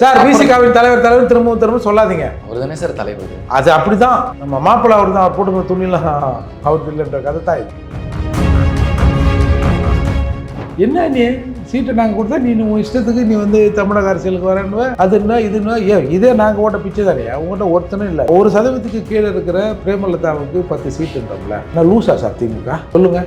Sir விசிகாவின் தலைவர் திரும்ப சொல்லாதீங்க. அவர் தானே சார் தலைவர். அது அப்படிதான். நம்ம மாப்பிள்ளை அவர் தான். அவர் போட்டுக்கிற துணியெல்லாம் அவர் இல்லைன்ற கதை தான் இது. என்ன நீ சீட்டை நாங்கள் கொடுத்தா நீ உன் இஷ்டத்துக்கு நீ வந்து தமிழக அரசியலுக்கு வரேன்னு அதுன்னா இதுன்னா இதே நாங்கள் ஓட்ட பிச்சை தானே. அவங்ககிட்ட ஒருத்தனும் இல்லை. 1% கீழே இருக்கிற பிரேமலதாவுக்கு 10 சீட்டுன்றோம்ல. நான் லூசா சார் திமுக சொல்லுங்க.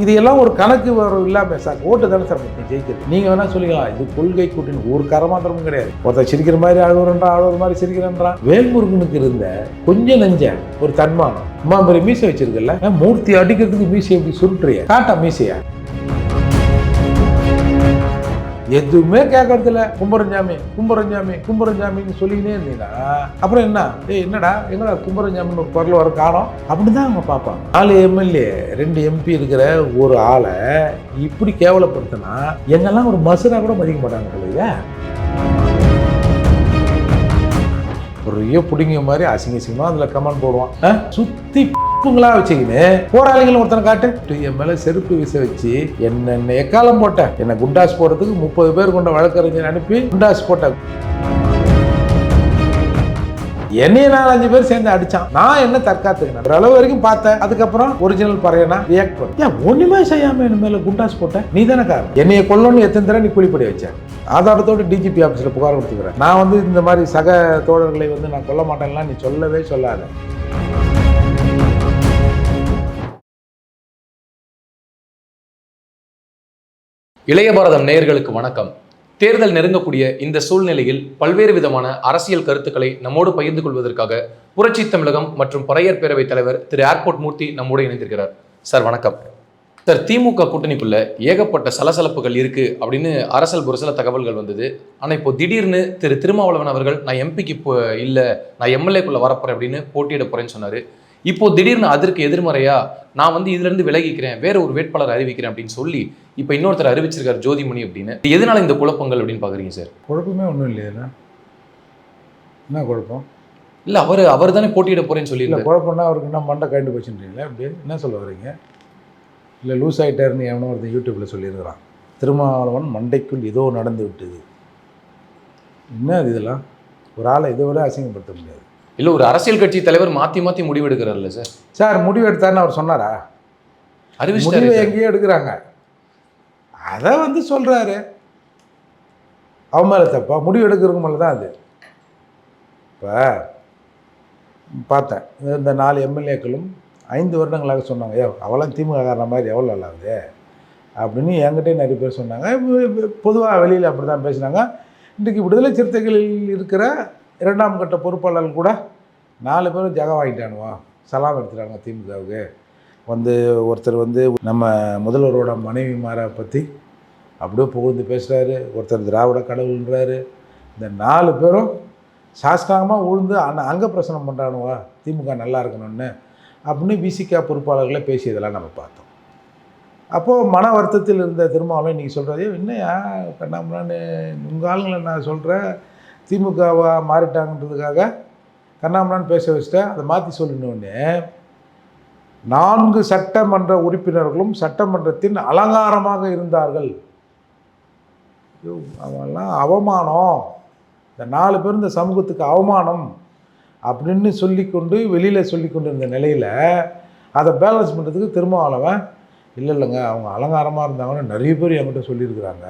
இது எல்லாம் ஒரு கணக்கு வரும் இல்லாமல் சார் ஓட்டு தானே சார் ஜெயிக்கிறது. நீங்கள் வேணால் சொல்லிக்கலாம் இது கொள்கை கூட்டின்னு ஒரு கரமாத்திரமும் கிடையாது. ஒருத்தர் சிரிக்கிற மாதிரி அழுவுற மாதிரி சிரிக்கிறன்றான். வேல்முருகனுக்கு இருந்த கொஞ்சம் நெஞ்ச ஒரு தன்மானம் அம்மா பெரிய மீசை வச்சிருக்கல, மூர்த்தி அடிக்கிறதுக்கு மீசை எப்படி சுருட்டுறிய காட்டா மீசையா எதுவுமே கேட்கறதுல கும்பரஞ்சாமின்னு சொல்லினே இருந்தீங்கன்னா அப்புறம் என்னடா கும்பரஞ்சாமின்னு ஒரு குரல் வர காலம் அப்படிதான் அவங்க பார்ப்பாங்க. 4 எம்எல்ஏ 2 எம்பி இருக்கிற ஒரு ஆளை இப்படி கேவலப்படுத்தினா எங்கெல்லாம் ஒரு மசுரா கூட மதிக்க மாட்டாங்க சொல்லுங்க. ஒரு பிடிங்க மாதிரி அசிங்கமா அதுல கமெண்ட் போடுவான். சுத்தி வச்சுக்கின்னு போராளிகள் ஒருத்தனை காட்டு என் மேல செருப்பு விச வச்சு என்ன எக்காலம் போட்டேன். என்ன குண்டாஸ் போடுறதுக்கு 30 பேர் கொண்ட வழக்கறிஞர் அனுப்பி குண்டாஸ் போட்டேன். என்னைய 4-5 பேர் சேர்ந்து அடிச்சான். நான் என்ன தற்காத்துக்கினேன் ஒரு அளவு வரைக்கும் பார்த்தேன். அதுக்கப்புறம் ஒரிஜினல் பறையனா ரியாக்ட் பண்ண ஒண்ணுமே செய்யாம என்ன மேல குண்டாஸ் போட்டேன். நீ தானே காரணம். என்னைய கொல்லணும்னு எத்தனை தடவை நீ கூலிப்படி வச்சேன். ஆதாரத்தோடு டிஜிபி ஆஃபீஸில் புகார் கொடுத்துக்கிறேன். நான் வந்து இந்த மாதிரி சக தோழர்களை வந்து நான் கொல்ல மாட்டேன்லாம் நீ சொல்லவே சொல்லாத. இளைய பாரதம் நேயர்களுக்கு வணக்கம். தேர்தல் நெருங்கக்கூடிய இந்த சூழ்நிலையில் பல்வேறு விதமான அரசியல் கருத்துக்களை நம்மோடு பகிர்ந்து கொள்வதற்காக புரட்சி தமிழகம் மற்றும் பறையர் பேரவைத் தலைவர் திரு ஏர்போர்ட் மூர்த்தி நம்மோடு இணைந்திருக்கிறார். சார் வணக்கம். சார், திமுக கூட்டணிக்குள்ள ஏகப்பட்ட சலசலப்புகள் இருக்கு அப்படின்னு அரசல் புரசல தகவல்கள் வந்தது. ஆனா இப்போ திடீர்னு திரு திருமாவளவன் அவர்கள் நான் எம்பிக்கு இப்போ இல்ல நான் எம்எல்ஏக்குள்ள வரப்போறேன் அப்படின்னு போட்டியிட போறேன்னு சொன்னாரு. இப்போ திடீர்னு அதற்கு எதிர்மறையா நான் வந்து இதுல இருந்து விலகிக்கிறேன், வேற ஒரு வேட்பாளர் அறிவிக்கிறேன் அப்படின்னு சொல்லி இப்ப இன்னொருத்தர் அறிவிச்சிருக்காரு ஜோதிமணி அப்படின்னு. எதனால இந்த குழப்பங்கள் அப்படின்னு பாக்குறீங்க சார்? குழப்பமே ஒன்றும் இல்லையா? என்ன குழப்பம் இல்ல அவர் தானே போட்டியிட போறேன்னு சொல்லி இல்லை. குழப்பம்னா அவருக்கு என்ன மண்டை கண்டு போச்சுன்றீங்களா? அப்படி என்ன சொல்ல வரீங்க? இல்லை லூஸ் ஆகிட்டாருன்னு எவனோ ஒருத்தன் யூடியூப்பில் சொல்லியிருக்கிறான். திருமாவளவன் மண்டைக்குள் ஏதோ நடந்து விட்டது. என்ன அது இதெல்லாம்? ஒரு ஆளை இதை விட அசிங்கப்படுத்த முடியாது. இல்லை, ஒரு அரசியல் கட்சி தலைவர் மாற்றி மாற்றி முடிவு எடுக்கிறார்ல சார். சார் முடிவு எடுத்தாருன்னு அவர் சொன்னாரா? முடிவு எங்கேயோ எடுக்கிறாங்க. அதை வந்து சொல்கிறாரு. அவன் மேலே தப்பா? முடிவு எடுக்கிறவங்க மேலே தான் அது. இப்போ பார்த்தேன் இந்த 4 எம்எல்ஏக்களும் 5 வருடங்களாக சொன்னாங்க அவெல்லாம் திமுக காரண மாதிரி எவ்வளோ நல்லாது அப்படின்னு என்கிட்டே நிறைய பேர் சொன்னாங்க. பொதுவாக வெளியில் அப்படி தான் பேசினாங்க. இன்றைக்கு விடுதலை சிறுத்தைகளில் இருக்கிற 2ஆம் கட்ட பொறுப்பாளர்கள் கூட 4 பேரும் ஜெக வாங்கிட்டானுவா, சலாம் எடுத்துட்டாங்க திமுகவுக்கு. வந்து ஒருத்தர் வந்து நம்ம முதல்வரோட மனைவிமாரை பற்றி அப்படியே புகழ்ந்து பேசுகிறாரு. ஒருத்தர் திராவிட கடவுள்ன்றாரு. இந்த 4 பேரும் சாஸ்திரமாக உழுந்து அங்க பிரசனம் பண்ணுறானுவா திமுக நல்லா இருக்கணும்னு அப்படின்னு விசிகா பொறுப்பாளர்களை பேசியதெல்லாம் நம்ம பார்த்தோம். அப்போது மன வருத்தத்தில் இருந்த திருமாவளவன் இன்றைக்கி சொல்கிறாரு, என்னையா கண்ணாமண்ணான்னு உங்கள் ஆளுங்களை நான் சொல்கிறேன் திமுகவா மாறிட்டாங்கன்றதுக்காக கண்ணாமண்ணான்னு பேச வச்சுட்டேன், அதை மாற்றி சொல்லணுன்னே 4 சட்டமன்ற உறுப்பினர்களும் சட்டமன்றத்தின் அலங்காரமாக இருந்தார்கள். அவெல்லாம் அவமானம், இந்த 4 பேர் இந்த சமூகத்துக்கு அவமானம் அப்படின்னு சொல்லிக்கொண்டு வெளியில் சொல்லிக்கொண்டு இருந்த நிலையில் அதை பேலன்ஸ் பண்ணுறதுக்கு திருமாவளவன் இல்லைங்க அவங்க அலங்காரமாக இருந்தாங்கன்னு நிறைய பேர் என்கிட்ட சொல்லியிருக்கிறாங்க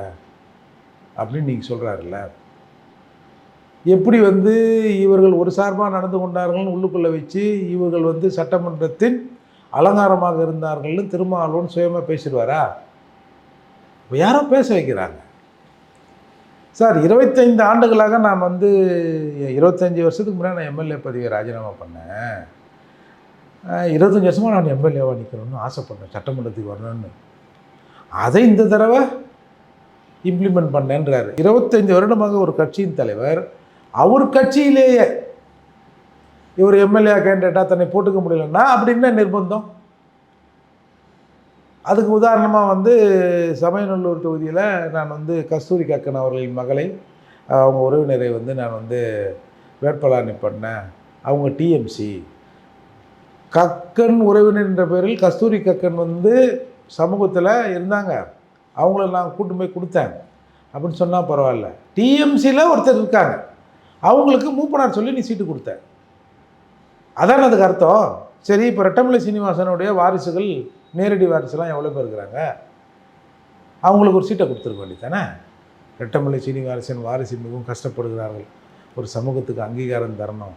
அப்படின்னு நீங்கள் சொல்கிறாருல்ல. எப்படி வந்து இவர்கள் ஒரு சார்பாக நடந்து கொண்டார்கள்னு உள்ளுக்குள்ளே வச்சு இவர்கள் வந்து சட்டமன்றத்தின் அலங்காரமாக இருந்தார்கள்னு திருமாவளவன் சுயமாக பேசிடுவாரா? இப்போ யாரோ பேச வைக்கிறாங்க. சார் 25 ஆண்டுகளாக நான் வந்து 25 வருஷத்துக்கு முன்னாடி நான் எம்எல்ஏ பதவியை ராஜினாமா பண்ணேன். 25 வருஷமாக நான் எம்எல்ஏவாக நிற்கணும்னு ஆசைப்பட்டேன், சட்டமன்றத்துக்கு வரணும்னு. அதை இந்த தடவை இம்ப்ளிமெண்ட் பண்ணேன்றாரு. 25 வருடமாக ஒரு கட்சியின் தலைவர் அவர் கட்சியிலேயே இவர் எம்எல்ஏ கேண்டிடேட்டாக தன்னை போட்டுக்க முடியலன்னா அப்படின்னா நிர்பந்தம். அதுக்கு உதாரணமாக வந்து சமயநல்லூர் தொகுதியில் நான் வந்து கஸ்தூரி கக்கன் அவர்களின் மகளை அவங்க உறவினரை வந்து நான் வந்து வேட்பாளர் பண்ணேன். அவங்க டிஎம்சி கக்கன் உறவினர் என்ற பேரில் கஸ்தூரி கக்கன் வந்து சமூகத்தில் இருந்தாங்க. அவங்கள நான் கூட்டு போய் கொடுத்தேன். அப்படின்னு சொன்னால் பரவாயில்ல. டிஎம்சியில் ஒருத்தர் இருக்காங்க, அவங்களுக்கு மூப்பனார் சொல்லி நீ சீட்டு கொடுத்த, அதான் அதுக்கு அர்த்தம். சரி, இப்போ ரெட்டமலை சீனிவாசனுடைய வாரிசுகள், நேரடி வாரிசுலாம் எவ்வளோ பேர் இருக்கிறாங்க, அவங்களுக்கு ஒரு சீட்டை கொடுத்துருக்க வேண்டியதானே. ரெட்டமலை சீனிவாசன் வாரிசு மிகவும் கஷ்டப்படுகிறார்கள், ஒரு சமூகத்துக்கு அங்கீகாரம் தரணும்,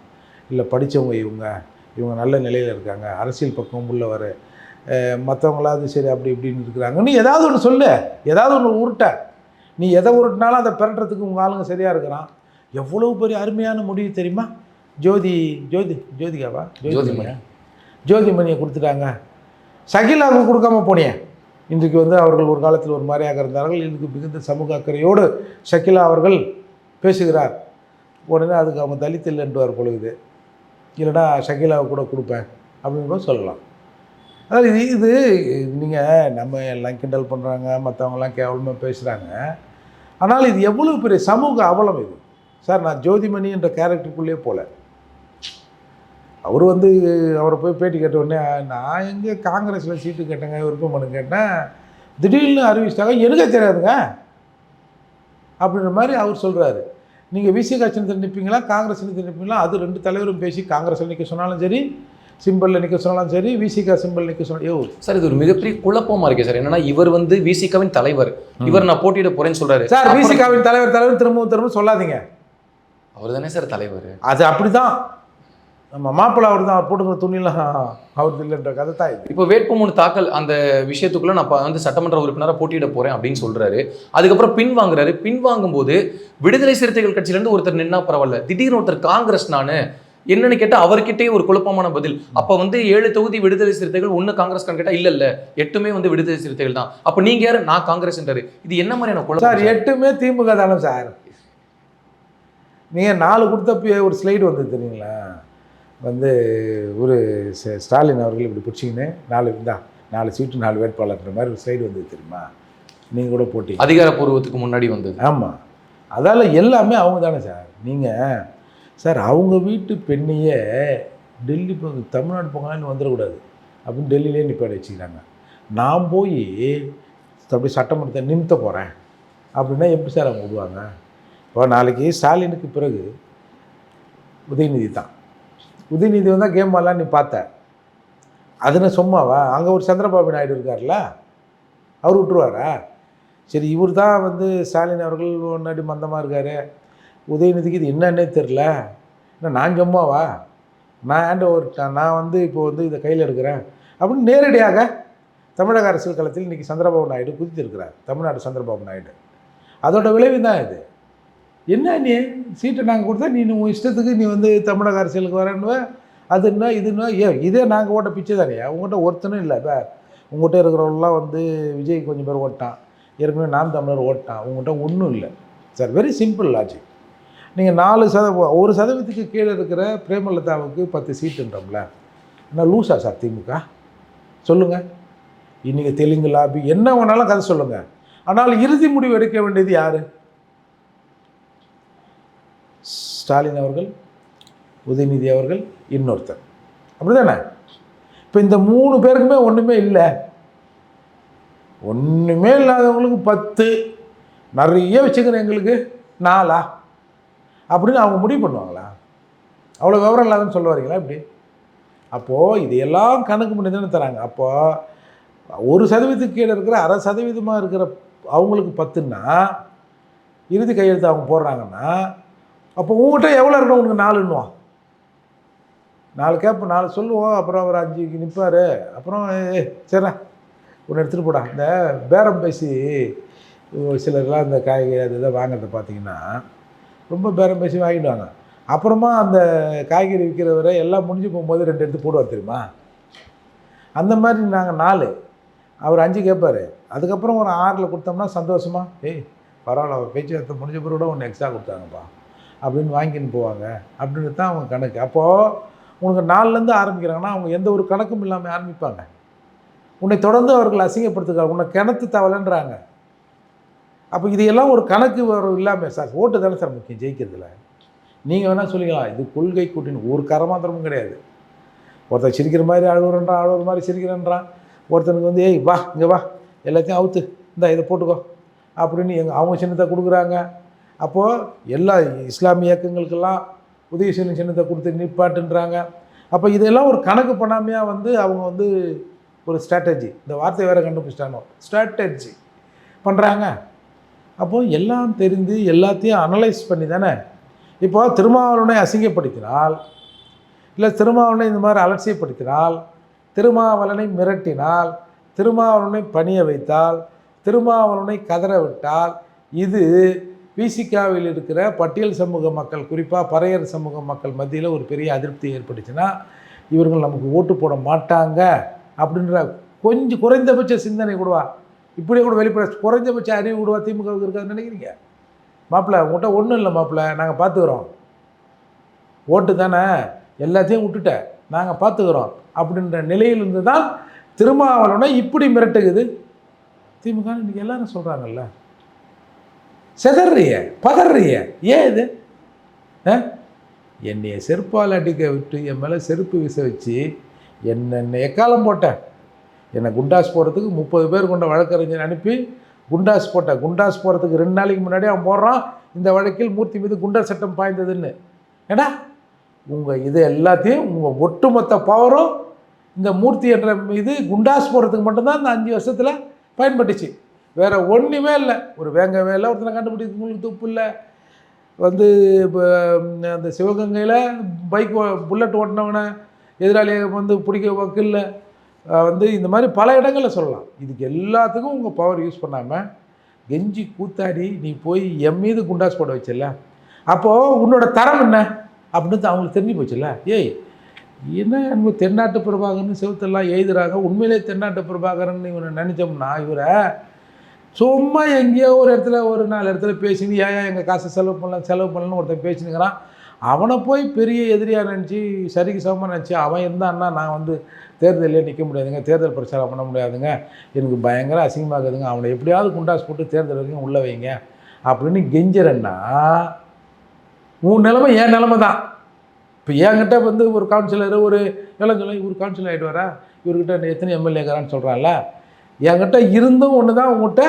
இல்லை படித்தவங்க இவங்க நல்ல நிலையில் இருக்காங்க, அரசியல் பக்கம் உள்ள வர மற்றவங்களாவது சரி அப்படி இப்படின்னு இருக்கிறாங்க, நீ ஏதாவது ஒன்று சொல்லு, ஏதாவது ஒன்று உருட்ட. நீ எதை உருட்டினாலும் அதை பெறட்டுறதுக்கு உங்கள் ஆளுங்க சரியாக இருக்கிறான். எவ்வளோ பெரிய அருமையான முடிவு தெரியுமா? ஜோதிகாவா ஜோதிமணியை கொடுத்துட்டாங்க. ஷகிலாவுக்கு கொடுக்காம போனியே. இன்றைக்கு வந்து அவர்கள் ஒரு காலத்தில் ஒரு மாதிரியாக இருந்தார்கள், இதுக்கு மிகுந்த சமூக அக்கறையோடு ஷகிலா அவர்கள் பேசுகிறார். உடனே அதுக்கு அவங்க தலித் இல்லைன்றார் பொழுது, இல்லைனா ஷகிலாவை கூட கொடுப்பேன் அப்படின்னு கூட சொல்லலாம். அதாவது இது நீங்கள் நம்ம எல்லாம் கிண்டல் பண்ணுறாங்க, மற்றவங்கெல்லாம் கேவலமாக பேசுகிறாங்க. ஆனால் இது எவ்வளோ பெரிய சமூக அவலம் இது சார். நான் ஜோதிமணி என்ற கேரக்டருக்குள்ளேயே போகல. அவர் வந்து அவரை போய் பேட்டி கேட்ட உடனே, நான் எங்கே காங்கிரஸில் சீட்டு கேட்டேங்க, விருப்பம் பண்ணு கேட்டேன், திடீர்னு அறிவிச்சிட்டாங்க, எனக்கே தெரியாதுங்க அப்படின்ற மாதிரி அவர் சொல்கிறாரு. நீங்கள் விசிகா சின்னத்தில் நிற்பீங்களா, காங்கிரஸ் சின்னத்தில் நிற்பீங்களா? அது ரெண்டு தலைவரும் பேசி காங்கிரஸில் நிற்க சொன்னாலும் சரி, சிம்பிளில் நிற்க சொன்னாலும் சரி, விசிகா சிம்பிள் நிற்க சொன்னாலும் சார் இது ஒரு மிகப்பெரிய குழப்பமாக இருக்குது சார். என்னன்னா இவர் வந்து விசிகாவின் தலைவர், இவர் நான் போட்டியிட போகிறேன்னு சொல்கிறாரு. சார் விசிகாவின் தலைவர் திரும்பவும் சொல்லாதீங்க, அவர் தானே சார் தலைவர். அது அப்படி தான், நம்ம மாப்பிள்ளை அவர் தான், அவர் போட்டுக்கிற துணியெல்லாம் அவர் இல்லைன்ற கதை தான் இது. இப்போ வேட்புமனு தாக்கல் அந்த விஷயத்துக்குள்ள நான் வந்து சட்டமன்ற உறுப்பினராக போட்டியிட போறேன் அப்படின்னு சொல்றாரு. அதுக்கப்புறம் பின்வாங்குறாரு. பின்வாங்கும்போது விடுதலை சிறுத்தைகள் கட்சியிலேருந்து ஒருத்தர் நின்னா பரவாயில்ல, திடீர்னு ஒருத்தர் காங்கிரஸ் நான் என்னன்னு கேட்டால் அவர்கிட்டே ஒரு குழப்பமான பதில். அப்போ வந்து 7 தொகுதி விடுதலை சிறுத்தைகள், 1 காங்கிரஸ் கேட்டால் இல்லை 8மே வந்து விடுதலை சிறுத்தைகள் தான். அப்போ நீங்க யாரு? நான் காங்கிரஸ்ன்றாரு. இது என்ன மாதிரியான குழப்பம் சார்? 8மே திமுக தானே சார். நீங்கள் 4 கொடுத்தப்ப ஒரு ஸ்லைடு வந்து தெரியுங்களா, வந்து ஒரு ஸ்டாலின் அவர்கள் இப்படி பிடிச்சிங்கன்னு 4 சீட்டு 4 வேட்பாளர்ன்ற மாதிரி ஒரு ஸ்லைடு வந்தது தெரியுமா? நீங்கள் கூட போட்டி அதிகாரப்பூர்வத்துக்கு முன்னாடி வந்தது. ஆமாம், அதால் எல்லாமே அவங்க தானே சார். நீங்கள் சார் அவங்க வீட்டு பெண்ணையே டெல்லி தமிழ்நாடு போங்கன்னு வந்துடக்கூடாது அப்படின்னு டெல்லியிலே நிப்பாடி வச்சுக்கிறாங்க. நான் போய் அப்படி சட்டமன்றத்தை நிமித்த போகிறேன் அப்படின்னா எப்படி சார் அவங்க விடுவாங்க? இப்போ நாளைக்கு ஸ்டாலினுக்கு பிறகு உதயநிதி தான். உதயநிதி வந்தால் கேம் வரலாம் நீ பார்த்த, அதுன்னு சும்மாவா? அங்கே ஒரு சந்திரபாபு நாயுடு இருக்கார்ல, அவர் விட்டுருவாரா? சரி, இவர் தான் வந்து ஸ்டாலின் அவர்கள் முன்னாடி மந்தமாக இருக்கார், உதயநிதிக்கு இது என்னன்னே தெரில, என்ன நான் சும்மாவா, நான் வந்து இப்போ வந்து இதை கையில் எடுக்கிறேன் அப்படின்னு நேரடியாக தமிழக அரசியல் களத்தில் இன்றைக்கி சந்திரபாபு நாயுடு குதித்திருக்கிறார். தமிழ்நாடு சந்திரபாபு நாயுடு. அதோட விளைவு தான் இது. என்ன நீ சீட்டை நாங்கள் கொடுத்தா நீ உன் இஷ்டத்துக்கு நீ வந்து தமிழக அரசியலுக்கு வரேன்னு, அதுன்னா இதுன்னா இதே நாங்கள் ஓட்ட பிச்சை தானே. உங்கள்கிட்ட ஒருத்தனும் இல்லை. இப்போ உங்கள்கிட்ட இருக்கிறவங்களாம் வந்து விஜய் கொஞ்சம் பேர் ஓட்டான், ஏற்கனவே நாம் தமிழர் ஓட்டான், உங்கள்கிட்ட ஒன்றும் இல்லை சார். Very simple logic. நீங்கள் 1% கீழே இருக்கிற பிரேமலதாவுக்கு 10 சீட்டுன்றோம்ல, என்ன லூஸா சார் திமுக? சொல்லுங்கள். இன்றைக்கி தெலுங்கு லாபி என்ன வேணாலும் கதை சொல்லுங்கள், ஆனால் இறுதி முடிவு எடுக்க வேண்டியது யார்? ஸ்டாலின் அவர்கள், உதயநிதி அவர்கள், இன்னொருத்தர். அப்படி தானே? இப்போ இந்த 3 பேருக்குமே ஒன்றுமே இல்லை. ஒன்றுமே இல்லாதவங்களுக்கு 10, நிறைய வச்சுக்கிறேன் எங்களுக்கு 4 அப்படின்னு அவங்க முடிவு பண்ணுவாங்களா? அவ்வளோ விவரம் இல்லாதன்னு சொல்ல வரீங்களா இப்படி? அப்போது இதையெல்லாம் கணக்கு பண்ணி தானே தராங்க. அப்போது 1% கீழே இருக்கிற 0.5% இருக்கிற அவங்களுக்கு 10ன்னா இறுதி கையெழுத்து அவங்க போடுறாங்கன்னா, அப்போ உங்கள்கிட்ட எவ்வளோ இருக்கணும்? உனக்கு 4ன்னுவான். 4 கேட்போம், 4 சொல்லுவோம், அப்புறம் அவர் 5க்கு நிற்பார். அப்புறம் சரிண்ணா ஒன்று எடுத்துகிட்டு போடா. இந்த பேரம் பேசி சிலர்லாம் இந்த காய்கறி அது இதை வாங்கிறத பார்த்தீங்கன்னா ரொம்ப பேரம் பேசி வாங்கிடுவாங்க. அப்புறமா அந்த காய்கறி விற்கிறவரை எல்லாம் முடிஞ்சு போகும்போது 2 எடுத்து போடுவார் தெரியுமா? அந்த மாதிரி நாங்கள் 4, அவர் 5 கேட்பார். அதுக்கப்புறம் ஒரு 6ல் கொடுத்தோம்னா சந்தோஷமா, பரவாயில்ல அவர் பேச்சுவார்த்தை முடிஞ்ச பிறகு கூட ஒன்று எக்ஸ்ட்ரா கொடுத்தாங்கப்பா அப்படின்னு வாங்கின்னு போவாங்க. அப்படின்னு தான் அவங்க கணக்கு. அப்போது உனக்கு 4லேருந்து ஆரம்பிக்கிறாங்கன்னா அவங்க எந்த ஒரு கணக்கும் இல்லாமல் ஆரம்பிப்பாங்க. உன்னை தொடர்ந்து அவர்கள் அசிங்கப்படுத்துக்காங்க, உன்னை கிணத்து தவலைன்றாங்க. அப்போ இதையெல்லாம் ஒரு கணக்கு இல்லாமல் சார் ஓட்டு தானே சார் முக்கியம் ஜெயிக்கிறதுல. நீங்கள் வேணால் சொல்லிக்கலாம் இது கொள்கை கூட்டின்னு, ஒரு கரமாத்திரமும் கிடையாது. ஒருத்தர் சிரிக்கிற மாதிரி அழுகுறன்றான், அழுகுற மாதிரி சிரிக்கிறன்றான். ஒருத்தனுக்கு வந்து வா இங்கே வா எல்லாத்தையும் அவுத்து இந்தா இதை போட்டுக்கோ அப்படின்னு அவங்க சின்னத்தை கொடுக்குறாங்க. அப்போது எல்லா இஸ்லாமிய இயக்கங்களுக்கெல்லாம் உதயசூரியன் சின்னத்தை கொடுத்து நிப்பாட்டுன்றாங்க. அப்போ இதெல்லாம் ஒரு கணக்கு பண்ணாமையாக வந்து அவங்க வந்து ஒரு ஸ்ட்ராட்டஜி, இந்த வார்த்தை வேறு கண்டுபிடிச்சிட்டானோ, ஸ்ட்ராட்டஜி பண்ணுறாங்க. அப்போது எல்லாம் தெரிந்து எல்லாத்தையும் அனலைஸ் பண்ணி தானே. இப்போ திருமாவளவனை அசிங்கப்படுத்தினால், இல்லை திருமாவளவனை இந்த மாதிரி அலட்சியப்படுத்தினால், திருமாவளவனை மிரட்டினால், திருமாவளவனை பணிய வைத்தால், திருமாவளவனை கதற விட்டால், இது விசிகாவில் இருக்கிற பட்டியல் சமூக மக்கள், குறிப்பாக பறையர் சமூக மக்கள் மத்தியில் ஒரு பெரிய அதிருப்தி ஏற்பட்டுச்சுன்னா, இவர்கள் நமக்கு ஓட்டு போட மாட்டாங்க அப்படின்ற கொஞ்சம் குறைந்தபட்ச சிந்தனை கூடவா, இப்படியே கூட வெளிப்பட குறைஞ்சபட்ச அறிவு கூடவா திமுகவுக்கு இருக்காதுன்னு நினைக்கிறீங்க? மாப்பிள்ளை உங்கள்கிட்ட ஒன்றும் இல்லை மாப்பிள்ளை, நாங்கள் பார்த்துக்குறோம், ஓட்டு தானே எல்லாத்தையும் விட்டுட்டேன், நாங்கள் பார்த்துக்குறோம் அப்படின்ற நிலையிலிருந்து தான் திருமாவளவனை இப்படி மிரட்டுக்குது திமுக. இன்றைக்கி எல்லாரும் சொல்கிறாங்கல்ல, செதறிய பதறிய ஏன் இது? என்னைய செருப்பால் அடிக்க விட்டு என் மேலே செருப்பு வீச வச்சு என்னென்ன எக்காலம் போட்டேன். என்னை குண்டாஸ் போகிறதுக்கு 30 பேர் கொண்ட வழக்கறிஞர் அனுப்பி குண்டாஸ் போட்டேன். குண்டாஸ் போகிறதுக்கு 2 நாளைக்கு முன்னாடி அவன் போடுறான், இந்த வழக்கில் மூர்த்தி மீது குண்டர் சட்டம் பாய்ந்ததுன்னு. ஏடா உங்கள் இது எல்லாத்தையும் உங்கள் ஒட்டுமொத்த பவரும் இந்த மூர்த்தி என்ற மீது குண்டாஸ் போடுறதுக்கு மட்டும்தான் இந்த 5 வருஷத்தில் பயன்பட்டுச்சு. வேறு ஒன்றுமே இல்லை. ஒரு வேங்க வேலை ஒருத்தனை கண்டுபிடிக்க உங்களுக்கு துப்பு இல்லை. வந்து இப்போ அந்த சிவகங்கையில் பைக் புல்லட் ஓட்டினவனை எதிராளியை வந்து பிடிக்க வக்கில்ல வந்து இந்த மாதிரி பல இடங்களில் சொல்லலாம். இதுக்கு எல்லாத்துக்கும் உங்கள் பவர் யூஸ் பண்ணாமல் கெஞ்சி கூத்தாடி நீ போய் என் மீது குண்டாஸ் போட வச்சில்ல, அப்போது உன்னோட தரம் என்ன அப்படின்னு அவங்களுக்கு தெரிஞ்சு போச்சுல்ல. ஏய் என்ன நம்ம தென்னாட்டு பிரபாகரன் செவத்தெல்லாம் எழுதுறாங்க, உண்மையிலே தென்னாட்டு பிரபாகரன் இவனை நினச்சோம்னா இவரை சும்மா எங்கேயோ ஒரு இடத்துல ஒரு 4 இடத்துல பேசினு ஏன் எங்கள் காசை செலவு பண்ணலன்னு ஒருத்தன் பேசினுக்கிறான். அவனை போய் பெரிய எதிரியாக நினச்சி சரிக்கு சமமாக நினச்சி அவன் இருந்தான்னா நான் வந்து தேர்தலே நிற்க முடியாதுங்க, தேர்தல் பிரச்சாரம் பண்ண முடியாதுங்க, எனக்கு பயங்கர அசிங்கமாகுதுங்க, அவனை எப்படியாவது குண்டாஸ் போட்டு தேர்தல் வரைக்கும் உள்ளே வைங்க அப்படின்னு கெஞ்சிறன்னா உன் நிலைமை என் நிலைமை தான். இப்போ என்கிட்ட வந்து ஒரு கவுன்சிலர் ஒரு எல்லாம் சொல்ல இவர் கவுன்சிலர் ஆகிட்டு வரா, இவர்கிட்ட எத்தனை எம்எல்ஏக்கிறான்னு சொல்கிறான்ல, என்கிட்ட இருந்தும் ஒன்று தான், உங்கள்கிட்ட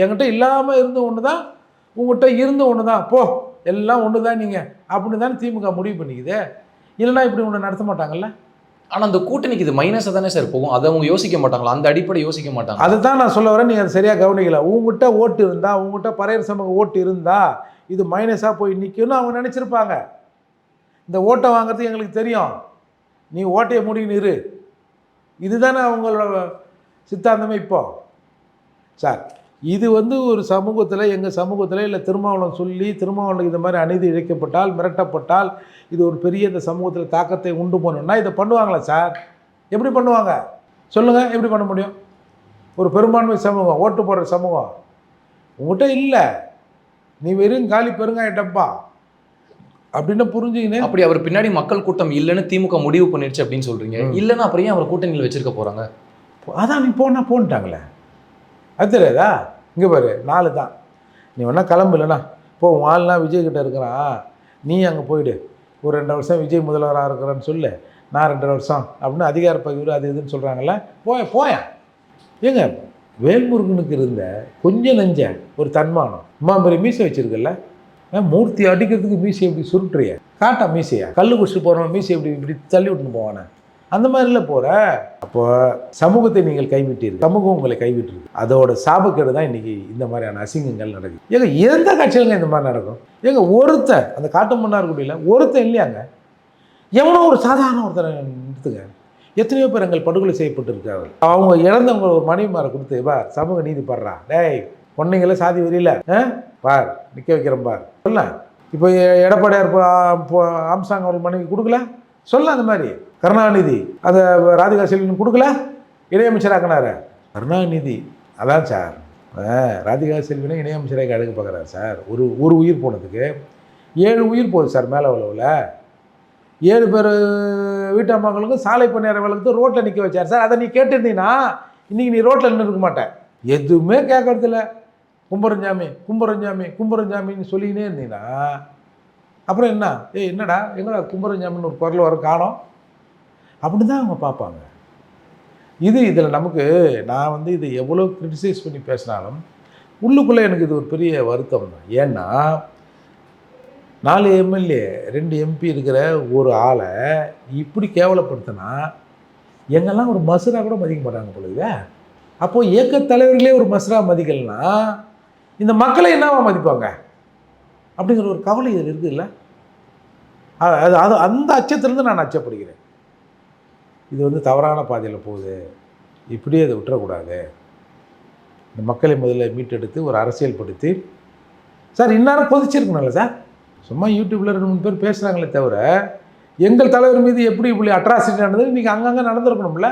என்கிட்ட இல்லாமல் இருந்தும் ஒன்று தான், உங்கள்கிட்ட இருந்தும் ஒன்று தான், போ எல்லாம் ஒன்று தான் நீங்கள் அப்படின்னு தானே திமுக முடிவு பண்ணிக்குது. இல்லைனா இப்படி ஒன்று நடத்த மாட்டாங்கல்ல. ஆனால் அந்த கூட்டணிக்கு இது மைனஸாக தானே சார் போகும், அதை அவங்க யோசிக்க மாட்டாங்களா? அந்த அடிப்படை யோசிக்க மாட்டாங்க. அதை தான் நான் சொல்ல வரேன், நீங்கள் அதை சரியாக கவனிக்கல. உங்கள்கிட்ட ஓட்டு இருந்தால், உங்கள்கிட்ட பறையர் சமூக ஓட்டு இருந்தால் இது மைனஸாக போய் நிற்கும்னு அவங்க நினச்சிருப்பாங்க. இந்த ஓட்டை வாங்குறது எங்களுக்கு தெரியும், நீ ஓட்டையை முடின்னு இரு, இதுதானே அவங்களோட சித்தாந்தமே. இப்போ சார் இது வந்து ஒரு சமூகத்தில், எங்கள் சமூகத்தில் இல்லை திருமாவளவன் சொல்லி திருமாவளவன் இந்த மாதிரி அநீதி இழைக்கப்பட்டால், மிரட்டப்பட்டால், இது ஒரு பெரிய இந்த சமூகத்தில் தாக்கத்தை உண்டு பண்ணணும்னா இதை பண்ணுவாங்களா சார்? எப்படி பண்ணுவாங்க சொல்லுங்கள்? எப்படி பண்ண முடியும்? ஒரு பெரும்பான்மை சமூகம், ஓட்டு போடுற சமூகம் உங்கள்கிட்ட இல்லை, நீ வெறும் காலி பெருங்காய டப்பா அப்படின்னு புரிஞ்சுக்கினேன். அப்படி அவர் பின்னாடி மக்கள் கூட்டம் இல்லைன்னு திமுக முடிவு பண்ணிடுச்சு அப்படின்னு சொல்கிறீங்க. இல்லைன்னா அப்புறம் ஏன் அவர் கூட்டணியில் வச்சிருக்க போகிறாங்க? அதான் நீ போன்ட்டாங்களே, அது தெரியாதா? இங்கே பாரு 4 தான், நீ வேணா கிளம்புலண்ணா போ, உன் ஆள்னா விஜய் கிட்ட இருக்கிறான், நீ அங்கே போயிடு, ஒரு 2 வருஷம் விஜய் முதல்வராக இருக்கிறான்னு சொல்லு, நான் 2 வருஷம் அப்படின்னு அதிகார பகிர்வு அது இதுன்னு சொல்கிறாங்கல்ல, போயேன். ஏங்க வேல்முருகனுக்கு இருந்த கொஞ்சம் நெஞ்ச ஒரு தன்மானம், அம்மா பெரிய மீசை வச்சுருக்கல, மூர்த்தி அடிக்கிறதுக்கு மீசை எப்படி சுருட்டுறிய, காட்டா மீசையா, கல் குடிச்சிட்டு போகிறவன் மீசை எப்படி இப்படி தள்ளி விட்டுன்னு போவானே, அந்த மாதிரிலாம் போகிற. அப்போ சமூகத்தை நீங்கள் கைவிட்டீர்கள், சமூகம் உங்களை கைவிட்டுருக்கு. அதோட சாபக்கேடு தான் இன்றைக்கி இந்த மாதிரியான அசிங்கங்கள் நடக்குது. ஏங்க எந்த கட்சியிலங்க இந்த மாதிரி நடக்கும்? ஏங்க ஒருத்தன் அந்த காட்டு மன்னார்குடியில் ஒருத்தன் இல்லையாங்க, எவனோ ஒரு சாதாரண ஒருத்தரை நிறுத்துங்க, எத்தனையோ பேர் எங்கள் படுகொலை செய்யப்பட்டிருக்காரு. அவங்க இழந்தவங்க ஒரு மனைவிமாரை கொடுத்து பார் சமூக நீதி படுறா, டேய் பொண்ணுங்கள சாதி வரியில பார் நிற்க வைக்கிறேன் பார் சொல்ல. இப்போ எடப்பாடியார் ஆம்சாங் அவருக்கு மனைவி கொடுக்கல சொல்ல, அந்த மாதிரி கருணாநிதி அதை ராதிகா செல்வன் கொடுக்கல, இணையமைச்சராக்கினாரு கருணாநிதி. அதான் சார் ராதிகா செல்வனை இணையமைச்சராக அழுக பார்க்குறாரு சார். ஒரு உயிர் போனதுக்கு 7 உயிர் போகுது சார். மேலே உழவில் 7 பேர் வீட்டம்மாக்களுக்கும் சாலை பணியார வழக்கு ரோட்டில் நிற்க வச்சார் சார். அதை நீ கேட்டிருந்தீங்கன்னா இன்றைக்கி நீ ரோட்டில் நின்று இருக்க மாட்டேன். எதுவுமே கேட்கறதில்ல, கும்பரஞ்சாமின்னு சொல்லிக்கினே இருந்தீங்கன்னா அப்புறம் என்ன? என்னடா எங்கடா கும்பரஞ்சாமின்னு ஒரு குரல் வர காணோம் அப்படின்னு தான் அவங்க பார்ப்பாங்க. இதில் நமக்கு நான் வந்து இதை எவ்வளோ கிரிட்டிசைஸ் பண்ணி பேசினாலும் உள்ளுக்குள்ளே எனக்கு இது ஒரு பெரிய வருத்தம் தான். ஏன்னா 4 எம்எல்ஏ 2 எம்பி இருக்கிற ஒரு ஆளை இப்படி கேவலப்படுத்தினா எங்கெல்லாம் ஒரு மசுரா கூட மதிக்க மாட்டாங்க பொழுது. அப்போது இயக்க தலைவர்களே ஒரு மசுரா மதிக்கலைன்னா இந்த மக்களை என்னவா மதிப்பாங்க அப்படிங்கிற ஒரு கவலை இதில் இருக்குதுல்ல. அது அது அந்த அச்சத்திலேருந்து நான் அச்சப்படுகிறேன். இது வந்து தவறான பாதையில் போகுது, இப்படியே அதை விட்டுறக்கூடாது. இந்த மக்களை முதல்ல மீட்டெடுத்து ஒரு அரசியல் படுத்தி சார் இந்நேரம் கொதிச்சிருக்கணும்ல சார். சும்மா யூடியூப்பில் 2-3 பேர் பேசுகிறாங்களே தவிர எங்கள் தலைவர் மீது எப்படி இப்படி அட்ராசிட்டி நடந்தது இன்றைக்கி அங்கங்கே நடந்திருக்கணும்ல.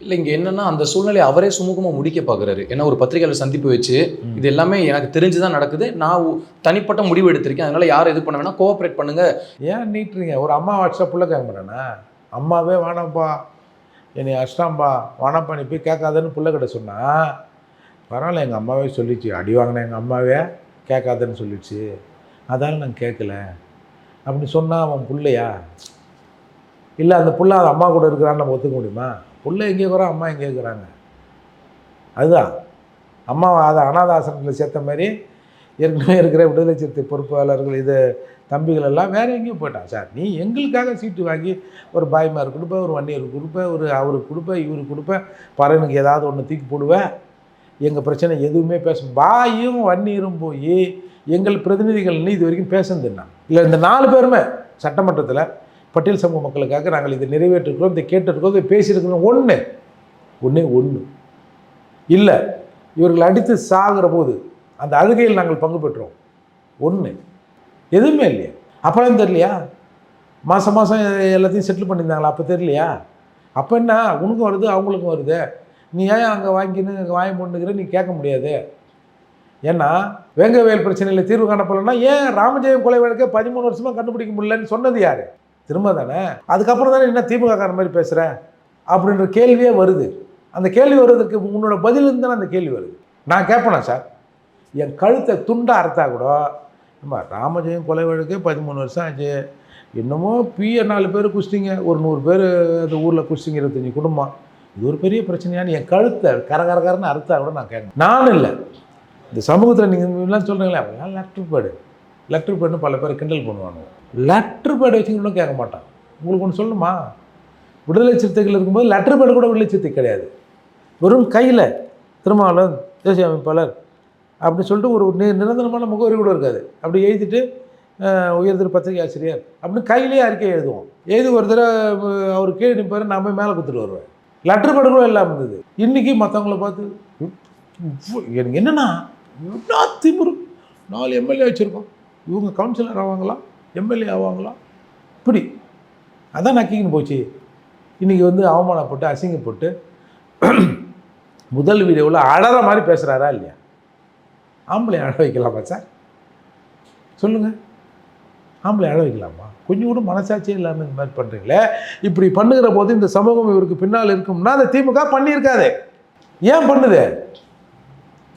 இல்லை, இங்கே என்னன்னா அந்த சூழ்நிலையை அவரே சுமூகமாக முடிக்க பார்க்குறாரு. ஏன்னா ஒரு பத்திரிகையாளர் சந்திப்பு வச்சு இது எல்லாமே எனக்கு தெரிஞ்சுதான் நடக்குது, நான் தனிப்பட்ட முடிவு எடுத்திருக்கேன், அதனால யாரும் இது பண்ண வேணா, கோஆப்ரேட் பண்ணுங்க. ஏன் நீட்டுறீங்க? ஒரு அம்மா வாட்ஸ்அப் புள்ள கேட்க மாட்டேனா? அம்மாவே வேணாம்ப்பா என்னை அஷ்டாம்பா வேணாம்ப்பா நீ போய் கேட்காதன்னு புள்ள கிட்ட சொன்னால் பரவாயில்ல, எங்கள் அம்மாவே சொல்லிச்சு, அடி வாங்கின எங்கள் அம்மாவே கேட்காதன்னு சொல்லிடுச்சு, அதால் நான் கேட்கல அப்படின்னு சொன்னால் அவன் பிள்ளையா? இல்லை அந்த புள்ள அது அம்மா கூட இருக்கிறான்னு நம்ம ஒத்துக்க முடியுமா? புள்ள எங்கே இருக்கிறோம், அம்மா எங்கே இருக்கிறாங்க? அதுதான் அம்மா அதை அனாத ஆசிரமத்தில் சேர்த்த மாதிரி ஏற்கனவே இருக்கிற விடுதலை சிறுத்தை பொறுப்பாளர்கள் இது தம்பிகள் எல்லாம் வேறு எங்கேயும் போயிட்டான். சார் நீ எங்களுக்காக சீட்டு வாங்கி ஒரு பாய்மார் கொடுப்பேன், ஒரு வன்னியருக்கு கொடுப்பேன், ஒரு அவருக்கு கொடுப்பேன், இவருக்கு கொடுப்பேன், பறனுக்கு ஏதாவது ஒன்று தூக்கி போடுவேன், எங்கள் பிரச்சனை எதுவுமே பாயும் வன்னியரும் போய் எங்கள் பிரதிநிதிகள் இது வரைக்கும் பேசுனதுன்னா இல்லை. இந்த 4 பேருமே சட்டமன்றத்தில் பட்டியல் சமூக மக்களுக்காக நாங்கள் இதை நிறைவேற்றிருக்கிறோம், இதை கேட்டிருக்கிறோம், இதை பேசியிருக்கிறோம். ஒன்று இல்லை, இவர்கள் அடித்து சாகிற போது அந்த அழுகையில் நாங்கள் பங்கு பெற்றோம். எதுவுமே இல்லையா? அப்போலாம் தெரியலையா? மாதம் எல்லாத்தையும் செட்டில் பண்ணியிருந்தாங்களா? அப்போ தெரியலையா? அப்போ என்ன உனக்கும் வருது அவங்களுக்கும் வருது, நீ ஏன் அங்கே வாங்கின்னு வாங்கி போட்டுக்கிற நீ கேட்க முடியாது. ஏன்னா வேங்கவேல் பிரச்சனையில் தீர்வு காணப்படலைன்னா ஏன் ராமஜெயம் கொலை வழக்கை 13 வருஷமாக கண்டுபிடிக்க முடியலன்னு சொன்னது யார்? திரும்ப தானே. அதுக்கப்புறம் தானே என்ன திமுகக்கார மாதிரி பேசுகிறேன் அப்படின்ற கேள்வியே வருது. அந்த கேள்வி வருவதற்கு உன்னோட பதிலிருந்து தானே அந்த கேள்வி வருது. நான் கேட்பேனா சார், என் கழுத்தை துண்டா அறுத்தா கூட நம்ம ராமஜெயம் கொலை வழக்கே 13 வருஷம் ஆச்சு, இன்னமும் பிஏ 4 பேர் குடிச்சிட்டிங்க, ஒரு 100 பேர் அந்த ஊரில் குடிச்சிங்க, 25 குடும்பம், இது ஒரு பெரிய பிரச்சனையான்னு என் கழுத்தை கரகரன்னு அறுத்தா கூட நான் கேட்கணும். நானும் இல்லை, இந்த சமூகத்தில் நீங்கள் எல்லாம் சொல்கிறீங்களே அவங்களாம் லெட்டர் பேடுன்னு பல பேர் கிண்டல் பண்ணுவாங்க. லெட்டர் பேடு வச்சுக்கணும் கேட்க மாட்டான். உங்களுக்கு ஒன்று சொல்லணுமா? விடுதலை சிறுத்தைகள் இருக்கும்போது லெட்டர் பேடு கூட விடுதலை சிறுத்தை கிடையாது. வெறும் கையில் திருமாவளவன் தேசிய அமைப்பாளர் அப்படின்னு சொல்லிட்டு ஒரு நிரந்தரமான முகவரி கூட இருக்காது. அப்படி எழுதிட்டு உயர்திரு பத்திரிகை ஆசிரியர் அப்படின்னு கையிலேயே அறிக்கை எழுதுவோம். எழுதி ஒரு தடவை அவர் கீழே நிற்பார், நான் போய் மேலே கொடுத்துட்டு வருவேன். லெட்டர் பேடு கூட இல்லாமல் இருந்தது. இன்றைக்கி மற்றவங்கள பார்த்து எனக்கு என்னென்னா என்ன திமிரு, 4 எம்எல்ஏ வச்சுருக்கோம், இவங்க கவுன்சிலர் ஆவாங்களா, எம்எல்ஏ ஆவாங்களா, இப்படி அதான் நக்கின்னு போச்சு. இன்றைக்கி வந்து அவமானப்பட்டு அசிங்கப்பட்டு முதல் வீடியோவில் அழற மாதிரி பேசுகிறாரா இல்லையா? ஆம்பளை அழ வைக்கலாமா சார்? சொல்லுங்கள், ஆம்பளை அழ வைக்கலாமா? கொஞ்சம் கூட மனசாட்சியே இல்லாமல் இந்த மாதிரி பண்ணுறீங்களே. இப்படி பண்ணுகிற போது இந்த சமூகம் இவருக்கு பின்னால் இருக்கும்னா அந்த திமுக பண்ணியிருக்காது. ஏன் பண்ணுது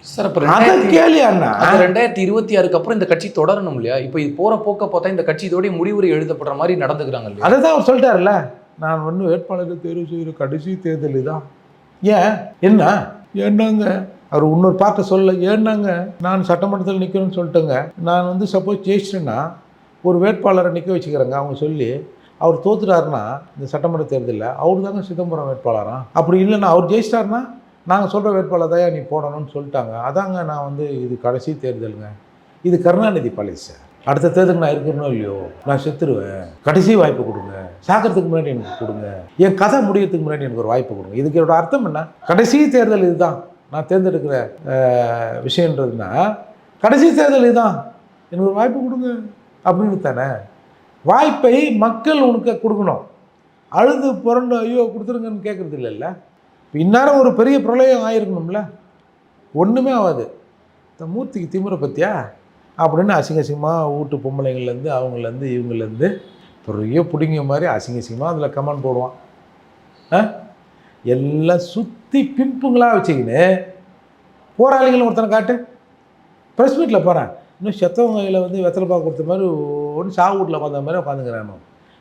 சார்? அப்போ கேள்வி அண்ணா 2026க்கு அப்புறம் இந்த கட்சி தொடரணும் இல்லையா? இப்போ இது போகிற போக்க பார்த்தா இந்த கட்சி இதோடைய முடிவுரை எழுதப்படுற மாதிரி நடந்துக்கிறாங்க இல்லையா? அதை தான் அவர் சொல்லிட்டார்ல, நான் வந்து வேட்பாளரை தேர்வு செய்கிற கடைசி தேர்தல் தான். ஏன் என்னங்க அவர் இன்னொரு பார்க்க சொல்ல, ஏன்னாங்க நான் சட்டமன்றத்தில் நிற்கிறேன்னு சொல்லிட்டேங்க, நான் வந்து சப்போஸ் ஜெயிச்சிட்டேன்னா ஒரு வேட்பாளரை நிற்க வச்சுக்கிறேங்க அவங்க சொல்லி, அவர் தோத்துட்டாருன்னா இந்த சட்டமன்ற தேர்தலில் அவர் தாங்க சிதம்பரம் வேட்பாளரா, அப்படி இல்லைன்னா அவர் ஜெயிச்சிட்டாருன்னா நாங்கள் சொல்கிற வேட்பாளர் தான் நீ போடணும்னு சொல்லிட்டாங்க. அதாங்க நான் வந்து இது கடைசி தேர்தலுங்க, இது கருணாநிதி பாலிசி, அடுத்த தேர்தலுக்கு நான் இருக்கணும் இல்லையோ, நான் செத்துருவேன், கடைசி வாய்ப்பு கொடுங்க, சாக்கிறதுக்கு முன்னாடி எனக்கு கொடுங்க, என் கதை முடியறதுக்கு முன்னாடி எனக்கு ஒரு வாய்ப்பு கொடுங்க. இதுக்கு என்னோட அர்த்தம் என்ன? கடைசி தேர்தல் இதுதான் நான் தேர்ந்தெடுக்கிற விஷயன்றதுன்னா கடைசி தேர்தல் இதுதான், எனக்கு ஒரு வாய்ப்பு கொடுங்க அப்படின்னு தானே. வாய்ப்பை மக்கள் உனக்கு கொடுக்கணும், அழுது புரண்டு ஐயோ கொடுத்துருங்கன்னு கேட்குறது இல்லைல்ல. இப்போ இந்நேரம் ஒரு பெரிய பிரளயம் ஆகிருக்கணும்ல, ஒன்றுமே ஆகாது. இந்த மூர்த்திக்கு திமுறை பற்றியா அப்படின்னு அசிங்கமாக வீட்டு பொம்பளைங்கள்லேருந்து அவங்கலேருந்து இவங்கலேருந்து பெரிய பிடிங்க மாதிரி அசிங்கமாக அதில் கமெண்ட் போடுவான். எல்லாம் சுற்றி பிம்புங்களாக வச்சுக்கின்னு போராளிகள் ஒருத்தனை காட்டு, ப்ரெஸ் மீட்டில் போகிறேன், இன்னும் செத்தவங்க கையில் வந்து வெத்தலை பாக்கு கொடுத்த மாதிரி ஒன்று சாவு வீட்டில் உட்காந்த மாதிரி உட்காந்துக்கிறாங்க.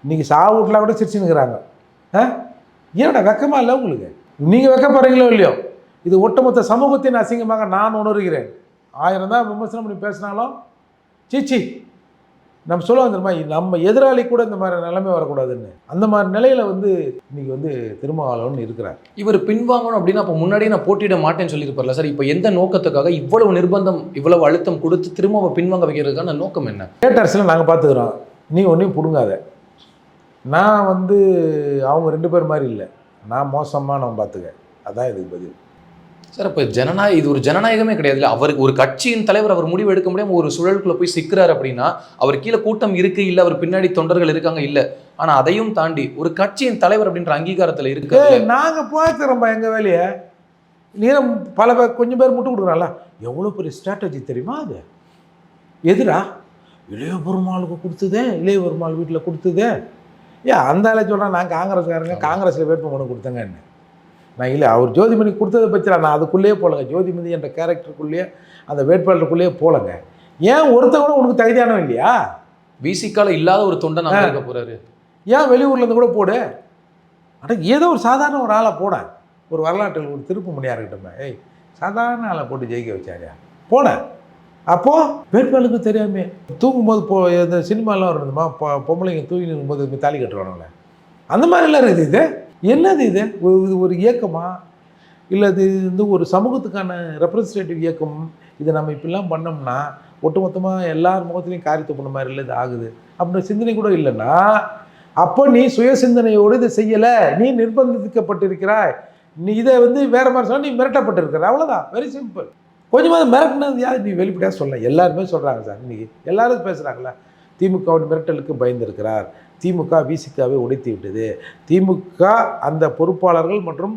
இன்றைக்கி சாவு வீட்டில் கூட சிரிச்சுன்னுக்கிறாங்க. ஏன்டா வெக்கமாக இல்லை உங்களுக்கு? நீங்கள் வெக்கப்படுறீங்களோ இல்லையோ, இது ஒட்டுமொத்த சமூகத்தின் அசிங்கமாக நான் உணர்கிறேன். 1000 தான் விமர்சனம் பண்ணி பேசினாலும் சீச்சி நம்ம சொல்ல வந்துருமா, நம்ம எதிராளி கூட இந்த மாதிரி நிலைமை வரக்கூடாதுன்னு. அந்த மாதிரி நிலையில் வந்து இன்னைக்கு வந்து திருமாவளவன் இருக்கிறார். இவர் பின்வாங்கணும் அப்படின்னா அப்போ முன்னாடியே நான் போட்டியிட மாட்டேன்னு சொல்லியிருப்பார்ல சார். இப்போ எந்த நோக்கத்துக்காக இவ்வளவு நிர்பந்தம், இவ்வளவு அழுத்தம் கொடுத்து திரும்ப அவர் பின்வாங்க வைக்கிறதுக்கான நோக்கம் என்ன? தேட்டர்ஸில் நாங்கள் பார்த்துக்குறோம், நீ ஒன்றையும் பிடுங்காத. நான் வந்து அவங்க 2 பேர் மாதிரி இல்லை, நான் மோசமாக நான் பார்த்துக்க. அதான் இதுக்கு பதில் சார். இப்போ இது ஒரு ஜனநாயகமே கிடையாது. அவருக்கு ஒரு கட்சியின் தலைவர் அவர் முடிவு எடுக்க முடியாமல் ஒரு சுழலுக்குள்ள போய் சிக்கிறார் அப்படின்னா அவர் கீழே கூட்டம் இருக்கு இல்லை, அவர் பின்னாடி தொண்டர்கள் இருக்காங்க இல்லை, ஆனால் அதையும் தாண்டி ஒரு கட்சியின் தலைவர் அப்படின்ற அங்கீகாரத்தில் இருக்கு. நாங்கள் பார்த்துறோம்பா எங்கள் வேலையை. நீரம் பல பேர் கொஞ்சம் பேர் முட்டு கொடுக்குறாங்களா, எவ்வளோ பெரிய ஸ்ட்ராட்டஜி தெரியுமா அது? எதிரா இளைய பெருமாளுக்கு கொடுத்ததே, இளைய பெருமாள் வீட்டில் கொடுத்ததே. அந்த ஆளை சொல்கிறேன், நான் காங்கிரஸ்காரங்க காங்கிரஸில் வேட்புமனு கொடுத்தேங்கன்னு. நான் இல்லை, அவர் ஜோதிமணி கொடுத்ததை பற்றி நான் அதுக்குள்ளேயே போகலங்க. ஜோதிமணி என்ற கேரக்டருக்குள்ளேயே அந்த வேட்பாளருக்குள்ளேயே போகலங்க. ஏன் ஒருத்த கூட உனக்கு தகுதியானவன் இல்லையா? விசிக்கால இல்லாத ஒரு தொண்டை நான் இருக்க போகிறாரு. ஏன் வெளியூர்லேருந்து கூட போடு, ஆனால் ஏதோ ஒரு சாதாரண ஒரு ஆளை போட. ஒரு வரலாற்றில் ஒரு திருப்பு முனியார்கிட்டமே, ஏய் சாதாரண ஆளை போட்டு ஜெயிக்க வச்சாரியா போனேன். அப்போது வேட்பாளருக்கு தெரியாமே தூங்கும்போது இந்த சினிமாலாம் இருந்ததுமா, பொம்பளைங்க தூங்கி இருக்கும்போது தாலி கட்டுறானுங்களே, அந்த மாதிரிலாம் இருக்குது. இது என்னது? இது ஒரு இயக்கமா இல்லை இது வந்து ஒரு சமூகத்துக்கான ரெப்ரஸன்டேட்டிவ் இயக்கம்? இதை நம்ம இப்படிலாம் பண்ணோம்னா ஒட்டுமொத்தமாக எல்லார் முகத்துலையும் காரியத்தை பண்ண மாதிரி இல்லை இது ஆகுது அப்படின்ற சிந்தனை கூட இல்லைன்னா, அப்போ நீ சுய சிந்தனையோடு இதை செய்யலை, நீ நிர்பந்திக்கப்பட்டிருக்கிறாய். நீ இதை வந்து வேறு மாதிரி சொன்னால் நீ மிரட்டப்பட்டிருக்கிற, அவ்வளோதான். Very simple. கொஞ்சமாவது மிரட்டினது யார்? நீ வெளிப்படையாக சொல்லலாம். எல்லாருமே சொல்கிறாங்க சார், இன்றைக்கி எல்லாரும் பேசுகிறாங்களா, திமுகவின் மிரட்டலுக்கு பயந்திருக்கிறார், திமுக விசிகாவை உடைத்து விட்டது, திமுக அந்த பொறுப்பாளர்கள் மற்றும்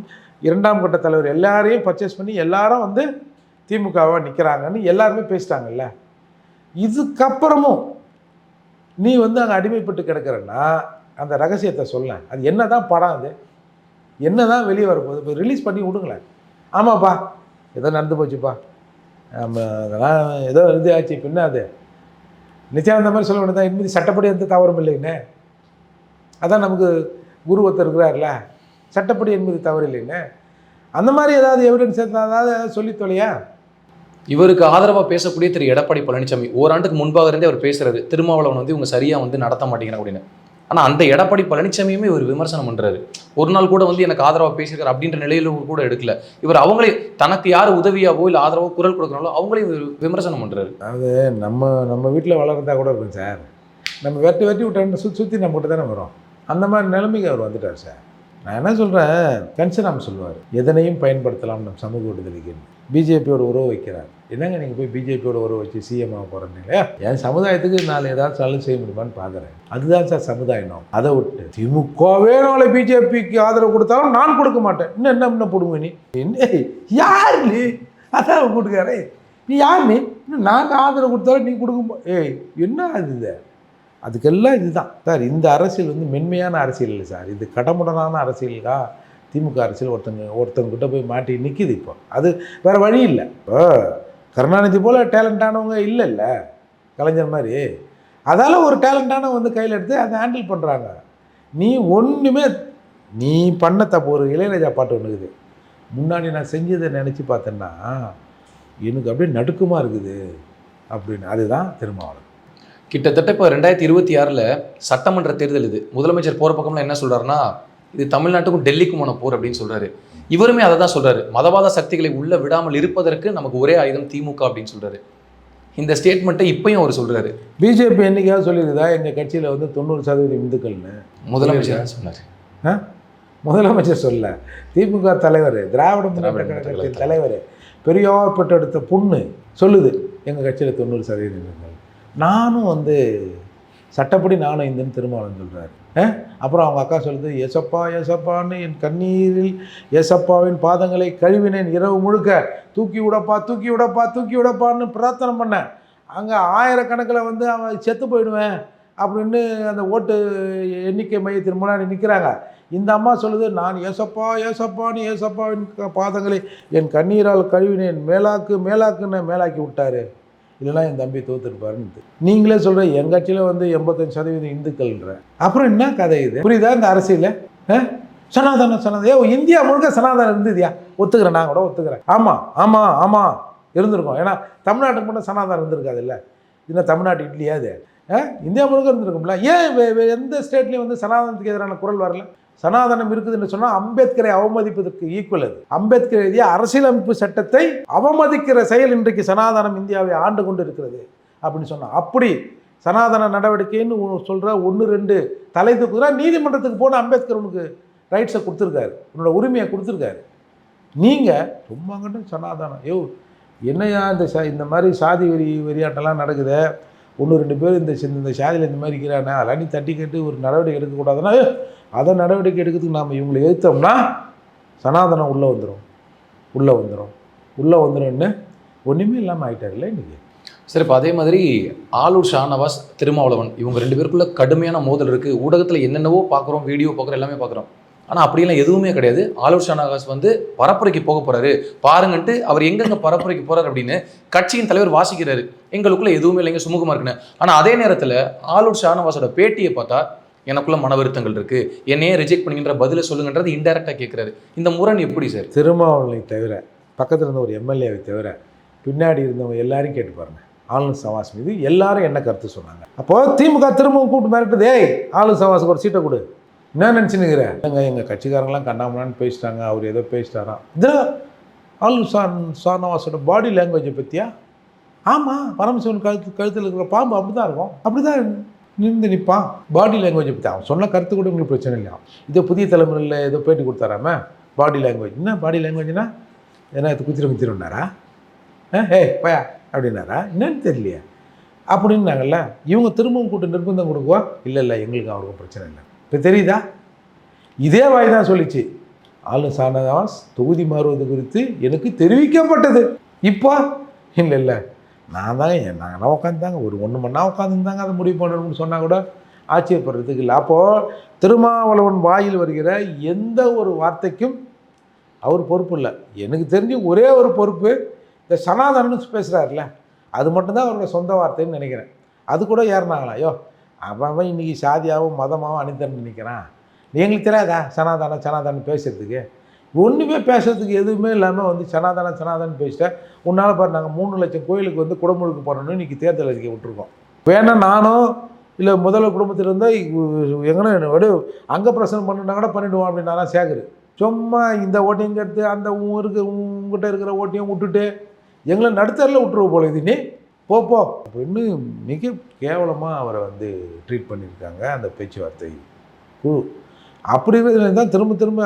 2ஆம் கட்ட தலைவர் எல்லாரையும் பர்ச்சேஸ் பண்ணி எல்லாரும் வந்து திமுகவாக நிற்கிறாங்கன்னு எல்லாருமே பேசிட்டாங்கல்ல. இதுக்கப்புறமும் நீ வந்து அங்கே அடிமைப்பட்டு கிடக்கிறன்னா அந்த ரகசியத்தை சொல்ல. அது என்ன தான் படம், அது என்ன தான் வெளியே வரப்போகுது? இப்போ ரிலீஸ் பண்ணி விடுங்களேன். ஆமாப்பா ஏதோ நடந்து போச்சுப்பா, அதெல்லாம் ஏதோ இது ஆச்சு, இப்போ என்ன அது நிச்சயம் மாதிரி சொல்ல வேண்டியதான். இனிமேல் சட்டப்படி எந்த தவறும் இல்லைன்னு, அதான் நமக்கு குரு ஒருத்தர் இருக்கிறார்ல, சட்டப்படி என்பது தவறு இல்லைன்னு. அந்த மாதிரி ஏதாவது எவிடன்ஸ் ஏதாவது சொல்லி தொலையா? இவருக்கு ஆதரவாக பேசக்கூடிய திரு எடப்பாடி பழனிசாமி ஓராண்டுக்கு முன்பாக இருந்தே அவர் பேசுறாரு, திருமாவளவன் வந்து இவங்க சரியாக வந்து நடத்த மாட்டேங்கிறாங்க அப்படின்னு. ஆனால் அந்த எடப்பாடி பழனிசாமியுமே இவர் விமர்சனம் பண்ணுறாரு. ஒரு நாள் கூட வந்து எனக்கு ஆதரவாக பேசியிருக்காரு அப்படின்ற நிலையில கூட எடுக்கல. இவர் அவங்களே தனக்கு யார் உதவியாவோ இல்லை ஆதரவோ குரல் கொடுக்குறாங்களோ அவங்களையும் விமர்சனம் பண்ணுறாரு. அதாவது நம்ம வீட்டில் வளர்ந்தா கூட இருக்கும் சார், நம்ம வெட்டி விட்டு சுற்றி நம்ம கிட்ட தானே வரும். அந்த மாதிரி நிலைமைக்கு அவர் வந்துட்டார் சார். நான் என்ன சொல்கிறேன், கன்சனாம் சொல்லுவார், எதனையும் பயன்படுத்தலாம் நம் சமூக விடுதலைக்கு. பிஜேபியோட உறவு வைக்கிறார். என்னங்க நீங்கள் போய் பிஜேபியோட உறவு வச்சு சிஎம் ஆக போகிறீங்க? என் சமுதாயத்துக்கு நாலு ஏதாவது நல்லது செய்ய முடியுமான்னு பார்க்குறேன். அதுதான் சார் சமுதாயம். அதை விட்டு திமுகவே நாளை பிஜேபிக்கு ஆதரவு கொடுத்தாலும் நான் கொடுக்க மாட்டேன். இன்னும் என்ன போடுங்க நீ? என்ன யார் நீ? அதான் கூட்டுக்காரே, நீ யார் நீ? இன்னும் நாங்கள் ஆதரவு கொடுத்தாலும் நீ கொடுக்க ஏய் என்ன அது? இது அதுக்கெல்லாம் இதுதான் சார். இந்த அரசியல் வந்து மென்மையான அரசியல் இல்லை சார், இது கடமுடனான அரசியலுக்கா திமுக அரசியல் ஒருத்தங்கிட்ட போய் மாட்டி நிற்கிது. இப்போ அது வேறு வழி இல்லை. இப்போ கருணாநிதி போல் டேலண்டானவங்க இல்லைல்ல, கலைஞர் மாதிரி. அதால் ஒரு டேலண்டானவங்க வந்து கையில் எடுத்து அதை ஹேண்டில் பண்ணுறாங்க. நீ ஒன்றுமே நீ பண்ண தப்பு. ஒரு இளையராஜா பாட்டு ஒன்று இருக்குது, முன்னாடி நான் செஞ்சதை நினச்சி பார்த்தேன்னா எனக்கு அப்படியே நடுக்கமாக இருக்குது அப்படின்னு. அதுதான் திருமாவளவன். கிட்டத்தட்ட இப்போ 2026 சட்டமன்ற தேர்தல். இது முதலமைச்சர் போகிற பக்கம்லாம் என்ன சொல்கிறாருன்னா, இது தமிழ்நாட்டுக்கும் டெல்லிக்குமான போர் அப்படின்னு சொல்கிறாரு. இவருமே அதை தான் சொல்கிறாரு, மதவாத சக்திகளை உள்ள விடாமல் இருப்பதற்கு நமக்கு ஒரே ஆயுதம் திமுக அப்படின்னு சொல்கிறாரு. இந்த ஸ்டேட்மெண்ட்டை இப்போயும் அவர் சொல்கிறாரு. பிஜேபி என்னைக்காவது சொல்லியிருந்தா எங்கள் கட்சியில் வந்து 90% இந்துக்கள்னு முதலமைச்சர் சொன்னார். முதலமைச்சர் சொல்ல, திமுக தலைவர், திராவிட முன்னேற்ற கழகத்தின் தலைவர், பெரியார் பெற்றெடுத்த பொண்ணு சொல்லுது எங்கள் கட்சியில் 90% இந்துக்கள். நானும் வந்து சட்டப்படி நானும் இந்துன்னு திருமாவளவன் சொல்கிறாரு. அப்புறம் அவங்க அக்கா சொல்லுது, ஏசப்பா ஏசப்பான்னு என் கண்ணீரில் ஏசப்பாவின் பாதங்களை கழுவினேன், இரவு முழுக்க தூக்கி விடப்பா தூக்கி விடப்பா தூக்கி விடப்பான்னு பிரார்த்தனை பண்ணேன். அங்கே 1000கணக்கில் வந்து அவன் செத்து போயிடுவேன் அப்படின்னு அந்த ஓட்டு எண்ணிக்கை மையத்தின் முன்னாடி நிற்கிறாங்க. இந்த அம்மா சொல்லுது, நான் ஏசப்பா ஏசப்பான்னு ஏசப்பாவின் பாதங்களை என் கண்ணீரால் கழுவினேன், மேலாக்குன்னு மேலாக்கி விட்டாரு, இல்லைனா என் தம்பி தோத்துருப்பாருன்னு. நீங்களே சொல்கிற என் கட்சியில் வந்து 85% இந்துக்கள்ன்ற. அப்புறம் என்ன கதை இது? புரியுதா இந்த அரசியல்? சனாதனம் ஏ இந்தியா முழுக்க சனாதனம் இருந்ததுயா, ஒத்துக்கிறேன், நான் கூட ஒத்துக்கிறேன். ஆமாம் ஆமாம் ஆமாம் இருந்திருக்கும். ஏன்னா தமிழ்நாட்டுக்கு மட்டும் சனாதனம் இருந்திருக்காது இல்லை, இன்னும் தமிழ்நாட்டு இட்லியா அது இந்தியா முழுக்க இருந்திருக்கும்ல. ஏன் எந்த ஸ்டேட்லேயும் வந்து சனாதனத்துக்கு எதிரான குரல் வரல? சனாதனம் இருக்குதுன்னு சொன்னால் அம்பேத்கரை அவமதிப்பதற்கு ஈக்குவல் அது. அம்பேத்கர் எழுதிய அரசியலமைப்பு சட்டத்தை அவமதிக்கிற செயல் இன்றைக்கு சனாதனம் இந்தியாவை ஆண்டு கொண்டு இருக்கிறது அப்படின்னு சொன்னால், அப்படி சனாதன நடவடிக்கைன்னு சொல்கிற 1-2 தலை தூக்குறா நீதிமன்றத்துக்கு போன அம்பேத்கர் உனக்கு ரைட்ஸை கொடுத்துருக்காரு, உன்னோட உரிமையை கொடுத்துருக்காரு. நீங்கள் சும்மா கண்டு சனாதனம் என்னையா இந்த மாதிரி சாதி வெறியாட்டெல்லாம் நடக்குது, 1-2 பேர் இந்த சாதியில் இந்த மாதிரி இருக்கிறானே, அதெல்லாம் நீ தட்டி கேட்டு ஒரு நடவடிக்கை எடுக்கக்கூடாதுன்னா அதை நடவடிக்கை எடுக்கிறதுக்கு நாம் இவங்களை எதிர்த்தோம்னா சனாதனம் உள்ளே வந்துடும்னு ஒன்றுமே இல்லாமல் ஆகிட்டார்ல இன்றைக்கி. சரி, இப்போ அதே மாதிரி ஆலூர் ஷானவாஸ், திருமாவளவன் இவங்க 2 பேருக்குள்ள கடுமையான மோதல் இருக்குது. ஊடகத்தில் என்னென்னவோ பார்க்குறோம், வீடியோ பார்க்குறோம், எல்லாமே பார்க்குறோம். ஆனால் அப்படியெல்லாம் எதுவுமே கிடையாது. ஆலூர் ஷானவாஸ் வந்து பரப்புரைக்கு போக போகிறாரு பாருங்கன்ட்டு அவர் எங்கெங்கே பரப்புரைக்கு போகிறார் அப்படின்னு கட்சியின் தலைவர் வாசிக்கிறாரு. எங்களுக்குள்ள எதுவுமே இல்லைங்க, சுமூகமாக இருக்குன்னு. ஆனால் அதே நேரத்தில் ஆலூர் ஷானவாஸோட பேட்டியை பார்த்தா எனக்குள்ள மன வருத்தங்கள் இருக்குது, என்னையே ரிஜெக்ட் பண்ணிக்கின்ற பதிலை சொல்லுங்கன்றது இன்டெரக்டாக கேட்குறாரு. இந்த முரண் எப்படி சார்? திருமாவளவனை தவிர, பக்கத்தில் இருந்த ஒரு எம்எல்ஏவை தவிர, பின்னாடி இருந்தவங்க எல்லாரையும் கேட்டு பாருங்க. ஆளுநர் சவாஸ் மீது எல்லாரும் என்ன கருத்து சொன்னாங்க. அப்போது திமுக திரும்பவும் கூப்பிட்டு மிரட்டுது, ஆளுநர் சவாஸுக்கு ஒரு சீட்டை கொடு, என்ன நினச்சினுக்கிறேன்? எங்கள் கட்சிக்காரங்களாம் கண்ணாமண்ணான்னு பேசிட்டாங்க, அவர் ஏதோ பேசிட்டாராம். இது ஆளுநர் ஷானவாஸோட பாடி லாங்குவேஜை பற்றியா? ஆமாம், பரமசிவன் கழுத்தில் இருக்கிற பாம்பு அப்படி தான் இருக்கும், அப்படி தான் நின்று நிற்பான். பாடி லாங்குவேஜை பற்றி அவன் சொன்ன கருத்து கூட உங்களுக்கு பிரச்சனை இல்லையா? இதோ புதிய தலைமுறையில் ஏதோ பேட்டி கொடுத்தாராம பாடி லாங்குவேஜ். என்ன பாடி லாங்குவேஜ்னா ஏன்னா இது குத்திரன்னாரா, பயா அப்படின்னாரா, என்னன்னு தெரியலையே அப்படின்னாங்கல்ல. இவங்க திரும்பவும் கூட்டு நிர்பந்தம் கொடுக்குவா, இல்லை எங்களுக்கு அவருக்கும் பிரச்சனை இல்லை. இப்போ தெரியுதா? இதே வாய் தான் சொல்லிச்சு, ஆளுநர் ஷானவாஸ் தொகுதி மாறுவது குறித்து எனக்கு தெரிவிக்கப்பட்டது. இப்போ இல்லை நாங்கள்லாம் உட்காந்துதாங்க, ஒரு 1 மணி நேரம் உட்காந்துருந்தாங்க, அதை முடிவு பண்ணணும்னு சொன்னால் கூட ஆச்சரியப்படுறதுக்கு இல்லை. அப்போது திருமாவளவன் வாயில் வருகிற எந்த ஒரு வார்த்தைக்கும் அவர் பொறுப்பு இல்லை. எனக்கு தெரிஞ்சு ஒரே ஒரு பொறுப்பு, இந்த சனாதனம்னு பேசுகிறாருல, அது மட்டும்தான் அவரோட சொந்த வார்த்தைன்னு நினைக்கிறேன். அது கூட ஏறினாங்களா, அவன் இன்றைக்கி சாதியாகவும் மதமாகவும் அணித்தன்னு நினைக்கிறான், எங்களுக்கு தெரியாதா சனாதனம் பேசுகிறதுக்கு? ஒன்றுமே பேசுறதுக்கு எதுவுமே இல்லாமல் வந்து சனாதனம் பேசிட்டேன். உன்னால் பாரு, நாங்கள் 3 லட்சம் கோயிலுக்கு வந்து குடமுழுக்கு போடணும்னு இன்றைக்கி தேர்தல் அறிக்கை விட்டுருக்கோம். வேணா நானும் இல்லை முதல்ல குடும்பத்தில் இருந்தால் எங்கன்னா அங்கே பிரச்சனை பண்ணுனா கூட பண்ணிவிடுவோம் அப்படின்னா சேகரு சும்மா இந்த ஓட்டையும் எடுத்து அந்த உங்ககிட்ட இருக்கிற ஓட்டையும் விட்டுட்டு எங்களை நடுத்தரில் விட்டுருவோம் போல இது. நீ போ அப்படின்னு மிக கேவலமாக அவரை வந்து ட்ரீட் பண்ணியிருக்காங்க அந்த பேச்சுவார்த்தை குழு. அப்படி இருக்கிறதுல தான் திரும்ப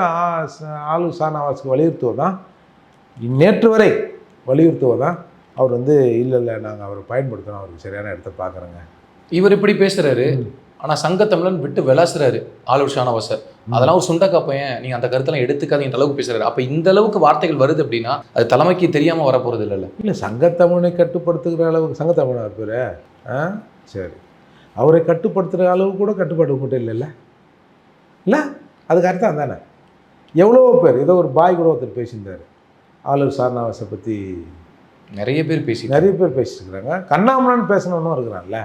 ஆளுநர் ஷானவாஸுக்கு வலியுறுத்துவதான், நேற்று வரை வலியுறுத்துவதான் அவர் வந்து இல்லை நாங்கள் அவரை பயன்படுத்தணும், அவருக்கு சரியான இடத்த பார்க்குறேங்க. இவர் இப்படி பேசுகிறாரு, ஆனால் சங்கத்தமிழன் விட்டு விளாசுறாரு ஆலூர் ஷானவாஸ். அதெல்லாம் ஒரு சுண்டக்கா பையன், நீங்கள் அந்த கருத்தெல்லாம் எடுத்துக்காதீங்க அளவுக்கு பேசுகிறாரு. அப்போ இந்த அளவுக்கு வார்த்தைகள் வருது அப்படின்னா அது தலைமைக்கு தெரியாமல் வரப்போகிறது இல்லை சங்கத்தமிழனை கட்டுப்படுத்துகிற அளவுக்கு சங்கத்தமிழர் பேர் சரி, அவரை கட்டுப்படுத்துகிற அளவுக்கு கூட கட்டுப்பாடு உங்கள்கிட்ட இல்லை அதுக்கு அர்த்தம் தானே. எவ்வளோ பேர், ஏதோ ஒரு பாய் கூட ஒருத்தர் பேசியிருந்தார் ஆளுநர் ஷானவாஸை பற்றி, நிறைய பேர் பேசியிருக்கிறாங்க. கண்ணாமண்ணன் பேசணுன்னு இருக்கிறான்ல.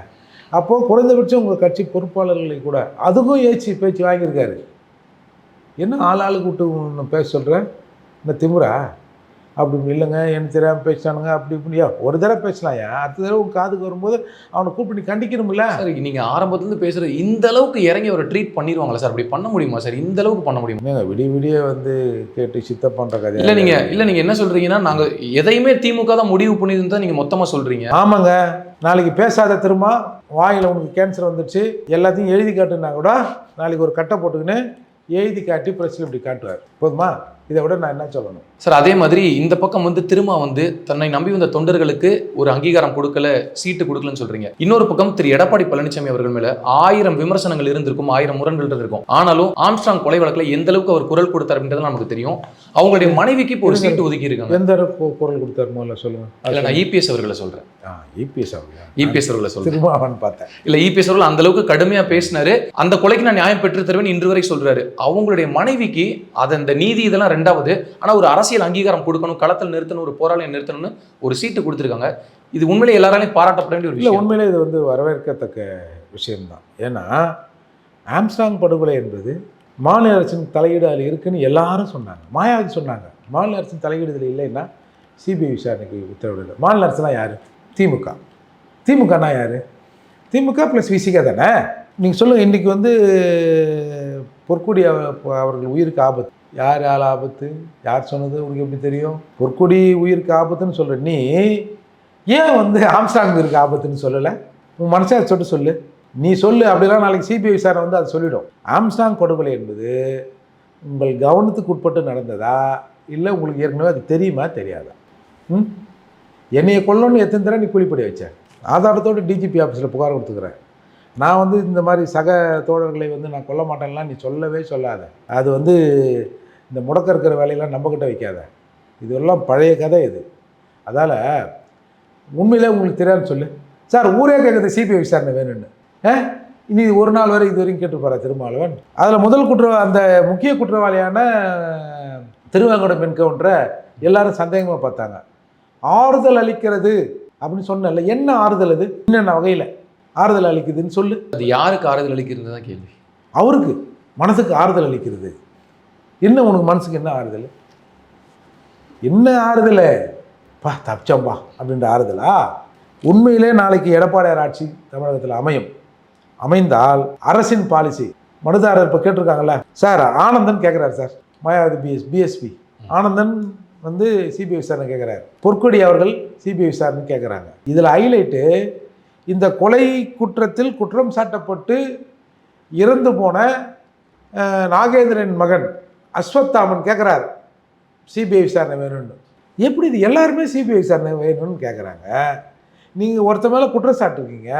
அப்போது குறைந்தபட்சம் உங்கள் கட்சி பொறுப்பாளர்களை கூட அதுக்கும் பேச்சு வாங்கியிருக்காரு. என்ன ஆளுக்கு விட்டு பேச சொல்கிறேன், இந்த திமுறா அப்படி இல்லைங்க, எனக்கு தெரியாமல் பேசிட்டானுங்க அப்படி இப்படியா. ஒரு தடவை பேசலாம், அடுத்த தடவை உங்கள் காதுக்கு வரும்போது அவனை கூப்பிட்டு கண்டிக்கணும்ல. சார் நீங்கள் ஆரம்பத்துலேருந்து பேசுகிறது இந்த அளவுக்கு இறங்கி அவரை ட்ரீட் பண்ணிடுவாங்களா சார்? அப்படி பண்ண முடியுமா சார்? இந்த அளவுக்கு பண்ண முடியுமா? விடிய வந்து கேட்டு சித்த பண்ணுற கதை இல்லை. நீங்கள் என்ன சொல்கிறீங்கன்னா நாங்கள் எதையுமே திமுக தான் முடிவு பண்ணிதுன்னு தான் நீங்கள் மொத்தமாக சொல்கிறீங்க. ஆமாங்க, நாளைக்கு பேசாத திரும்ப வாயில் உனக்கு கேன்சர் வந்துடுச்சு எல்லாத்தையும் எழுதி காட்டுனா கூட நாளைக்கு ஒரு கட்டை போட்டுக்கின்னு எழுதி காட்டி பிரச்சனை இப்படி காட்டுவார். போதுமா? இதை விட நான் என்ன சொல்லணும் சார்? அதே மாதிரி இந்த பக்கம் வந்து திரும்ப வந்து தன்னை நம்பி வந்த தொண்டர்களுக்கு ஒரு அங்கீகாரம் கொடுக்கல, சீட்டு கொடுக்கலன்னு சொல்றீங்க. இன்னொரு பக்கம் திரு எடப்பாடி பழனிசாமி அவர்கள் மேல 1000 விமர்சனங்கள் இருந்திருக்கும், 1000 முரண்கள் இருந்திருக்கும். ஆனாலும் ஆம்ஸ்ட்ராங் கொலை வழக்கில் எந்த அளவுக்கு அவர் குரல் கொடுத்தார் அப்படின்றது நமக்கு தெரியும். அவங்களுடைய மனைவிக்கு இப்போ ஒரு சீட்டு ஒதுக்கி இருக்காங்க. எந்த குரல் கொடுத்தாரு முதல்ல சொல்லுங்க. இல்லை, நான் இபிஎஸ் அவர்களை சொல்றேன். இபிஎஸ் அவர்களை சொல்றேன். திருமாவன் பார்த்தேன். இல்லை, இபிஎஸ் அவர்கள் அந்த அளவுக்கு கடுமையா பேசினாரு. அந்த கொலைக்கு நான் நியாயம் பெற்று தருவேன் இன்று வரை சொல்றாரு. அவங்களுடைய மனைவிக்கு அந்த நீதி இதெல்லாம் ரெண்டாவது, ஆனா ஒரு அரசியல் அங்கீகாரம் கொடுக்கணும், களத்தில் நிறுத்தணும், ஒரு போராளியை நிறுத்தணும்னு ஒரு சீட்டு கொடுத்துருக்காங்க. இது உண்மையிலே எல்லாராலையும் பாராட்டப்பட வேண்டிய ஒரு விஷயம். உண்மையிலே இது வந்து வரவேற்கத்தக்க விஷயம்தான். ஏன்னா ஆம்ஸ்ட்ராங் படுகொலை என்பது மாநில அரசின் தலையீடு அதில் இருக்குன்னு எல்லாரும் சொன்னாங்க. மாயாவதி சொன்னாங்க மாநில அரசின் தலையீடு இதில் இல்லைன்னா சிபிஐ விசாரணைக்கு உத்தரவிடலை. மாநில அரசுலாம் யார்? திமுக. திமுகனா யார்? திமுக ப்ளஸ் விசிகா தானே. நீங்கள் சொல்லுங்கள், இன்றைக்கி வந்து பொற்கொடி அவர்கள் உயிருக்கு ஆபத்து. யார் ஆபத்து? யார் சொன்னது? உங்களுக்கு எப்படி தெரியும்? பொற்கொடி உயிருக்கு ஆபத்துன்னு சொல்கிற நீ ஏன் வந்து ஆம்ஸ்ட்ராங் உயிருக்கு ஆபத்துன்னு சொல்லலை? உன் மனசார சொல்லிட்டு சொல்லு. நீ சொல்லு. அப்படிலாம் நாளைக்கு சிபிஐ விசாரணை வந்து அதை சொல்லிடும். ஆம்ஸ்ட்ராங் படுகொலை என்பது உங்கள் கவனத்துக்கு உட்பட்டு நடந்ததா, இல்லை உங்களுக்கு ஏற்கனவே அது தெரியுமா தெரியாதா? என்னையை கொல்லணும்னு எத்தனை தடவை நீ கூலிப்படி வச்ச? ஆதாரத்தோடு டிஜிபி ஆஃபீஸில் புகார் கொடுத்துக்கிறேன். நான் வந்து இந்த மாதிரி சக தோழர்களை வந்து நான் கொல்ல மாட்டேன்லாம் நீ சொல்லவே சொல்லாத. அது வந்து இந்த முடக்க இருக்கிற வேலையெல்லாம் நம்மக்கிட்ட வைக்காத. இதெல்லாம் பழைய கதை இது. அதால் உண்மையிலே உங்களுக்கு தெரியாதுன்னு சொல்லு. சார் ஊரே கேட்குறது சிபிஐ விசாரணை வேணும்னு. இனி ஒரு நாள் வரை இது வரைக்கும் கேட்டுப்பாரா திருமாவளவன்? அதில் முதல் அந்த முக்கிய குற்றவாளியான திருவேங்கடம் என்கவுண்டரை எல்லாரும் சந்தேகமாக பார்த்தாங்க. ஆறுதல் அளிக்கிறது அப்படின்னு சொன்னல. என்ன ஆறுதல்? அது என்னென்ன வகையில் ஆறுதல் அளிக்குதுன்னு சொல்லு. அது யாருக்கு ஆறுதல் அளிக்கிறது தான் கேள்வி. அவருக்கு மனசுக்கு ஆறுதல் அளிக்கிறது. என்ன உனக்கு மனசுக்கு என்ன ஆறுதல்? என்ன ஆறுதல்? பா தப்பிச்சம்பா அப்படின்ற ஆறுதலா? உண்மையிலே நாளைக்கு எடப்பாடியார் ஆட்சி தமிழகத்தில் அமைந்தால் அரசின் பாலிசி மனுதாரர் இப்போ கேட்டிருக்காங்கல்ல சார், ஆனந்தன் கேட்குறாரு சார், மாயாவதி பிஎஸ்பி ஆனந்தன் வந்து சிபிஐ விசாரணை கேட்குறாரு, பொற்கொடி அவர்கள் சிபிஐ விசாரணை கேட்குறாங்க. இதில் ஹைலைட்டு இந்த கொலை குற்றத்தில் குற்றம் சாட்டப்பட்டு இறந்து போன நாகேந்திரன் மகன் அஸ்வத்தாமன் கேட்குறாரு சிபிஐ விசாரணை வேணும்னு. எப்படி இது எல்லாருமே சிபிஐ விசாரணை வேணும்னு கேட்குறாங்க? நீங்கள் ஒருத்த மேலே குற்றம் சாட்டிருக்கீங்க,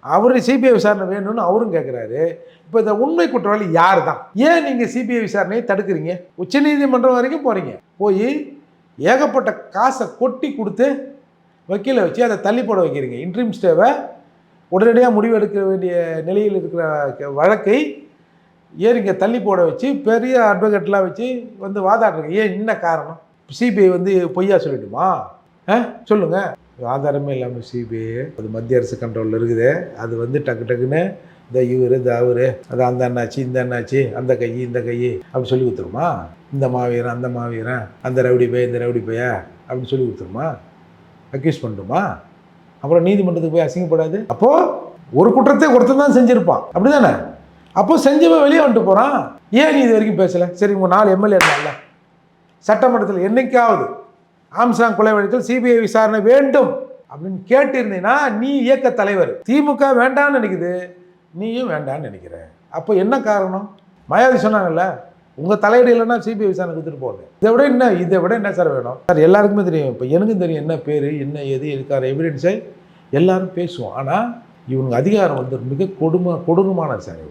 அவர் சிபிஐ விசாரணை வேணும்னு அவரும் கேட்குறாரு. இப்போ இந்த உண்மை குற்றவாளி யார் தான்? ஏன் நீங்கள் சிபிஐ விசாரணையை தடுக்கிறீங்க? உச்சநீதிமன்றம் வரைக்கும் போகிறீங்க, போய் ஏகப்பட்ட காசை கொட்டி கொடுத்து வக்கீலை வச்சு அதை தள்ளி போட வைக்கிறீங்க. இன்ட்ரீம் ஸ்டேவை உடனடியாக முடிவெடுக்க வேண்டிய நிலையில் இருக்கிற வழக்கை இங்கே தள்ளி போட வச்சு பெரிய அட்வொகேட்லாம் வச்சு வந்து வாதாடுறீங்க. ஏன் என்ன காரணம்? சிபிஐ வந்து பொய்யா சொல்லிடுமா? சொல்லுங்கள். ஆதாரமே இல்லாமல் சிபிஐ அது மத்திய அரசு கண்ட்ரோலில் இருக்குது. அது வந்து டக்குன்னு இந்த இவர் இந்த அவர் அது அந்த அண்ணாச்சி இந்த அண்ணாச்சி அந்த கை இந்த கை அப்படி சொல்லி கொடுத்துருமா? இந்த மாவீரன் அந்த மாவீரன் அந்த ரவுடி பைய இந்த ரவுடி பைய அப்படின்னு சொல்லி கொடுத்துருமா? அக்யூஸ் பண்ணணுமா? அப்புறம் நீதிமன்றத்துக்கு போய் அசிங்கப்படாது? அப்போது ஒரு குற்றத்தை ஒருத்தர் தான் செஞ்சுருப்பான், அப்படி தானே? அப்போது செஞ்சவன் வெளியே வந்துட்டு போகிறான். ஏன் நீ இது வரைக்கும் பேசலை? சரி, உங்கள் 4 எம்எல்ஏ இருந்தால சட்டமன்றத்தில் என்னைக்காவது ஆம்ஸ்ட்ராங் கொலை வழக்கில் சிபிஐ விசாரணை வேண்டும் அப்படின்னு கேட்டிருந்தீங்கன்னா நீ இயக்க தலைவர். திமுக வேண்டான்னு நினைக்குது, நீயும் வேண்டான்னு நினைக்கிற. அப்போ என்ன காரணம்? மாயாவதி சொன்னாங்கல்ல, உங்கள் தலையீடு இல்லைன்னா சிபிஐ விசாரணை கொடுத்துட்டு போகுது. இதை விட என்ன சார் வேணும்? சார் எல்லாருக்குமே தெரியும், இப்போ எனக்கும் தெரியும் என்ன பேர் என்ன எது இருக்கார் எவிடன்ஸை எல்லாரும் பேசுவோம். ஆனால் இவங்க அதிகாரம் வந்து மிக கொடூரமான சார்.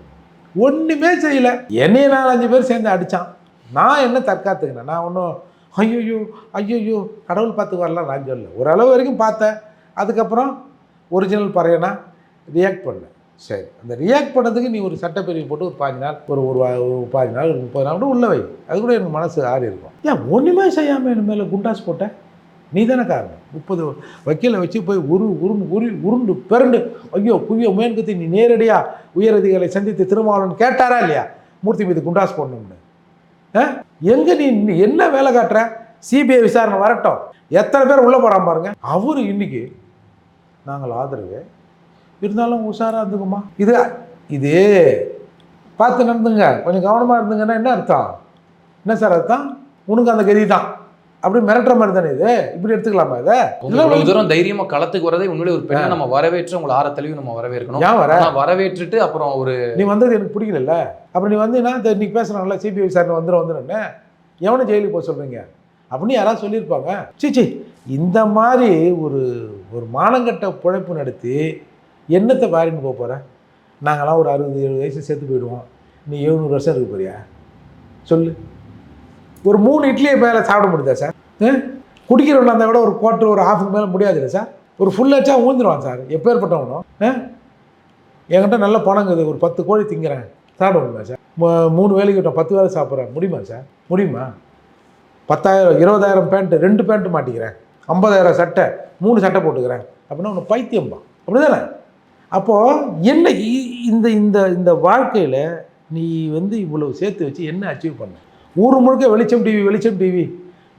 ஒன்றுமே செய்யலை. என்னைய 4-5 பேர் சேர்ந்து அடித்தான். நான் என்ன தற்காத்துக்கினேன்? நான் ஒன்றும் ஐயோ கடவுள் பார்த்து வரலாம் நான் சொல்ல. ஓரளவு வரைக்கும் பார்த்தேன். அதுக்கப்புறம் ஒரிஜினல் பறையனா ரியாக்ட் பண்ணேன். சரி, அந்த ரியாக்ட் பண்ணதுக்கு நீ ஒரு சட்டப்பிரிவு போட்டு ஒரு 5 நாள் ஒரு 15 நாள் 30 நாள் கூட உள்ள வை. அது கூட எனக்கு மனசு ஆறி இருக்கும். ஏன் ஒன்றுமே செய்யாமல் என் மேலே குண்டாஸ் போட்டேன்? நீ தானே காரணம். 30 வக்கீலை வச்சு போய் உருண்டு பிறண்டு குய்யோ மேன்கத்தி நீ நேரடியாக உயரதிகளை சந்தித்து திருமாவளவன் கேட்டாரா இல்லையா மூர்த்தி மீது குண்டாஸ் போடணும்னு? எங்கே நீ என்ன வேலை காட்டுற? சிபிஐ விசாரணை வரட்டும், எத்தனை பேர் உள்ளே போகிறான் பாருங்க. அவரு இன்னைக்கு நாங்கள் ஆதரவு இருந்தாலும் உஷாராக இருந்துக்குமா? இது பார்த்து நடந்துங்க, கொஞ்சம் கவனமாக இருந்துங்கன்னா என்ன அர்த்தம்? என்ன சார் அர்த்தம்? உனக்கு அந்த கதி தான் அப்படி மிரட்டுற மாதிரி தானே இது? இப்படி எடுத்துக்கலாமா இதை? தூரம் தைரியமா களத்துக்கு வரதே உண்மையிலே ஒரு பெண்ணை நம்ம வரவேற்று உங்களை 6 தெளிவு நம்ம வரவேற்கணும். ஏன் வரவேற்றுட்டு அப்புறம் ஒரு நீ வந்தது எனக்கு பிடிக்கல. அப்புறம் நீ வந்தீங்கன்னா இன்னைக்கு பேசுறாங்கல்ல சிபிஐ விசாரணை வந்துடும்னு எவனை ஜெயிலுக்கு போக சொல்றீங்க அப்படின்னு யாராவது சொல்லியிருப்பாங்க? சீச்சி, இந்த மாதிரி ஒரு மானங்கட்ட பிழைப்பு நடத்தி என்னத்தை பாரின்னு போக போகிறேன்? நாங்களாம் ஒரு 60-70 வயசு சேர்த்து போயிடுவோம், நீ 700 வருஷம் இருக்க போறியா? சொல்லு. ஒரு 3 இட்லியை மேலே சாப்பிட முடியுதா சார்? குடிக்கிறவனா இருந்தால் விட ஒரு குவார்ட்டர் ஒரு ஹாஃபுக்கு மேலே முடியாது இல்லை சார்? ஒரு ஃபுல் ஆச்சா ஊந்துடுவான் சார் எப்பேற்பட்டவனும். என்கிட்ட நல்ல பணங்குது, ஒரு 10 கோழி திங்கிறேன், சாப்பிட முடியுமா சார்? 3 வேலைக்கு விட்டோம் 10 வேலை சாப்பிட்றேன், முடியுமா சார்? முடியுமா? 10,000 20,000 பேண்ட்டு 2 பேண்ட்டு மாட்டிக்கிறேன், 50,000 சட்டை 3 சட்டை போட்டுக்கிறேன் அப்படின்னா ஒன்று பைத்தியம்பா, அப்படி தானே? அப்போது என்ன இந்த இந்த இந்த வாழ்க்கையில் நீ வந்து இவ்வளவு சேர்த்து வச்சு என்ன அச்சீவ் பண்ண? ஊர் முழுக்க வெளிச்சம் டிவி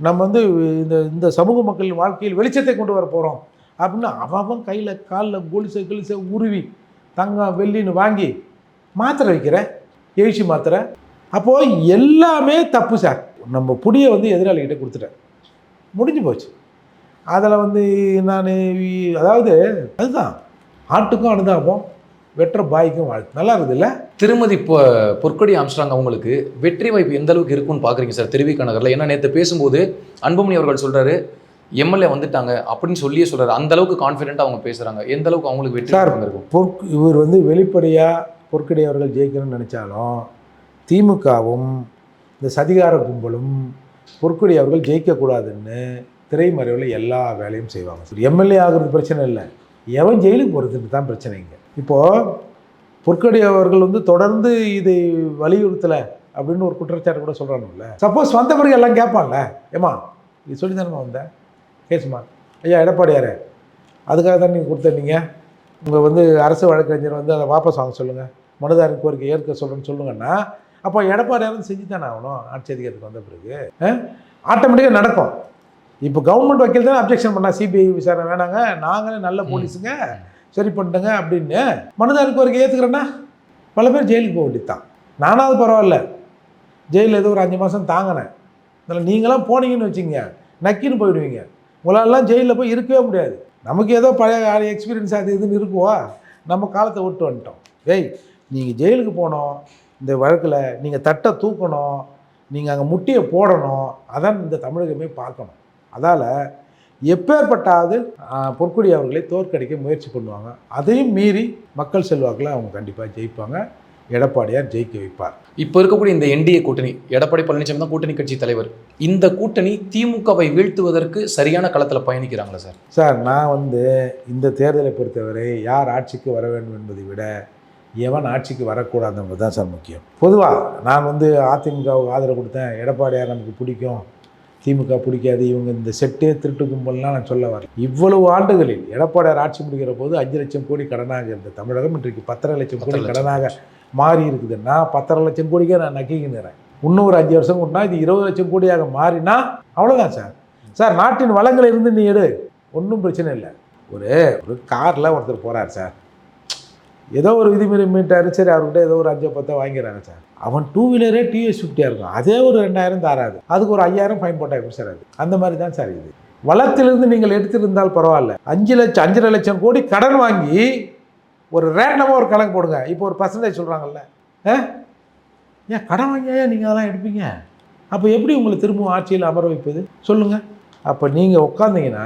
நம்ம வந்து இந்த இந்த சமூக மக்கள் வாழ்க்கையில் வெளிச்சத்தை கொண்டு வர போகிறோம் அப்படின்னு அவன் கையில் காலில் கொலுசை உருவி தங்கம் வெள்ளின்னு வாங்கி மாத்திரை வைக்கிற எழுச்சி மாத்திரை. அப்போது எல்லாமே தப்பு சார். நம்ம புடியை வந்து எதிராளிகிட்ட கொடுத்துட்டேன், முடிஞ்சு போச்சு. அதில் வந்து நான் அதாவது அதுதான் ஆட்டுக்கும் அனுதாபம், வெற்ற பாய்க்கும் வாழ்த்து. நல்லா இருக்குது இல்லை? திருமதி பொற்கொடி ஆம்ஸ்ட்ராங் அவங்களுக்கு வெற்றி வாய்ப்பு எந்த அளவுக்கு இருக்குன்னு பார்க்குறீங்க சார் திருவிக நகரில்? ஏன்னா நேற்று பேசும்போது அன்புமணி அவர்கள் சொல்கிறாரு எம்எல்ஏ வந்துட்டாங்க அப்படின்னு சொல்லியே சொல்கிறாரு. அந்த அளவுக்கு கான்ஃபிடென்ட்டாக அவங்க பேசுகிறாங்க. எந்த அளவுக்கு அவங்களுக்கு வெற்றி சார் இருக்கும்? இவர் வந்து வெளிப்படையாக பொற்கொடி அவர்கள் ஜெயிக்கணும்னு நினச்சாலும் திமுகவும் இந்த சதிகார கும்பலும் பொற்கொடி அவர்கள் ஜெயிக்கக்கூடாதுன்னு திரைமறைவில் எல்லா வேலையும் செய்வாங்க. எம்எல்ஏ ஆகிறது பிரச்சனை இல்லை, எவன் ஜெயிலுக்கு போகிறதுக்கு தான் பிரச்சனைங்க. இப்போது பொற்கொடி அவர்கள் வந்து தொடர்ந்து இதை வலியுறுத்தலை அப்படின்னு ஒரு குற்றச்சாட்டு கூட சொல்கிறானுல்ல. சப்போஸ் வந்த பிறகு எல்லாம் கேட்பான்ல, ஏமா இது சொல்லி தானே வந்தேன் கேசுமா ஐயா எடப்பாடியாரே, அதுக்காக தான் நீங்கள் கொடுத்தீங்க, உங்கள் வந்து அரசு வழக்கறிஞர் வந்து அதை வாபஸ் வாங்க சொல்லுங்கள், மனுதாரின் கோரிக்கை ஏற்க சொல்லுன்னு சொல்லுங்கன்னா அப்போ எடப்பாடியாரும் செஞ்சு தானே ஆகணும். ஆட்சி அதிகாரத்துக்கு வந்த பிறகு ஆட்டோமேட்டிக்காக நடக்கும். இப்போ கவர்மெண்ட் வக்கீல் தானே அப்ஜெக்ஷன் பண்ணால் சிபிஐ விசாரணை வேணாங்க, நாங்களே நல்ல போலீஸுங்க சரி பண்ணிட்டேங்க அப்படின்னு மனுதாரின் கோரிக்கை ஏற்றுக்கிறேன்னா பல பேர் ஜெயிலுக்கு போக வேண்டியதான். நானாவது பரவாயில்ல, ஜெயிலில் ஏதோ ஒரு 5 மாதம் தாங்கினேன். அதில் நீங்களாம் போனீங்கன்னு வச்சுங்க நக்கின்னு போயிடுவீங்க. உங்களாலலாம் ஜெயிலில் போய் இருக்கவே முடியாது. நமக்கு ஏதோ பழைய எக்ஸ்பீரியன்ஸ் அது இதுன்னு இருக்குவா, நம்ம காலத்தை விட்டு வந்துட்டோம். நீங்கள் ஜெயிலுக்கு போனோம், இந்த வழக்கில் நீங்கள் தட்டை தூக்கணும், நீங்கள் அங்கே முட்டியை போடணும், அதான் இந்த தமிழகமே பார்க்கணும். அதால் எப்பேற்பட்டாவது பொற்கொடி அவர்களை தோற்கடிக்க முயற்சி பண்ணுவாங்க. அதையும் மீறி மக்கள் செல்வாக்கில் அவங்க கண்டிப்பாக ஜெயிப்பாங்க. எடப்பாடியார் ஜெயிக்க வைப்பார். இப்போ இருக்கக்கூடிய இந்த என்டிஏ கூட்டணி, எடப்பாடி பழனிசாமி தான் கூட்டணி கட்சி தலைவர். இந்த கூட்டணி திமுகவை வீழ்த்துவதற்கு சரியான களத்தில் பயணிக்கிறாங்களா சார்? சார் நான் வந்து இந்த தேர்தலை பொறுத்தவரை யார் ஆட்சிக்கு வர வேண்டும் என்பதை விட எவன் ஆட்சிக்கு வரக்கூடாதுன்றது தான் சார் முக்கியம். பொதுவாக நான் வந்து அதிமுகவுக்கு ஆதரவு கொடுத்தேன், எடப்பாடியார் நமக்கு பிடிக்கும், திமுக பிடிக்காது, இவங்க இந்த செட்டே திருட்டு கும்பல்லாம் நான் சொல்ல வரேன். இவ்வளவு ஆண்டுகளில் எடப்பாடியார் ஆட்சி முடிகிற போது 5 லட்சம் கோடி கடனாக இருந்த தமிழகம் இன்றைக்கு 10.5 லட்சம் கோடி கடனாக மாறி இருக்குதுன்னா 10.5 லட்சம் கோடிக்கே நான் நக்கிக்கிறேன். இன்னும் ஒரு 5 வருஷம் கொண்டா இது 20 லட்சம் கோடியாக மாறினா அவ்வளோதான் சார். சார் நாட்டின் வளங்களை இருந்து நீ எடு, ஒன்றும் பிரச்சனை இல்லை. ஒரு காரில் ஒருத்தர் போகிறார் சார், ஏதோ ஒரு விதிமுறை மீட்டாரு, சரி அவர்கிட்ட ஏதோ ஒரு 5-10 வாங்கிறாங்க சார். அவன் 2 வீலரே டிவிஎஸ் 50 இருக்கும், அதே ஒரு 2000 தாராது, அதுக்கு ஒரு 5000 ஃபைன் போட்டால் எப்படி சார்? அது அந்த மாதிரி தான் சார் இது. வளத்திலிருந்து நீங்கள் எடுத்திருந்தால் பரவாயில்ல, 5.5 லட்சம் கோடி கடன் வாங்கி ஒரு ரேண்டமாக ஒரு கணக்கு போடுங்க. இப்போ ஒரு பர்சன்டேஜ் சொல்கிறாங்கல்ல, ஏன் கடன் வாங்கியா நீங்கள் அதெல்லாம் எடுப்பீங்க? அப்போ எப்படி உங்களை திரும்பவும் ஆட்சியில் அமர வைப்பது சொல்லுங்கள்? அப்போ நீங்கள் உட்காந்தீங்கன்னா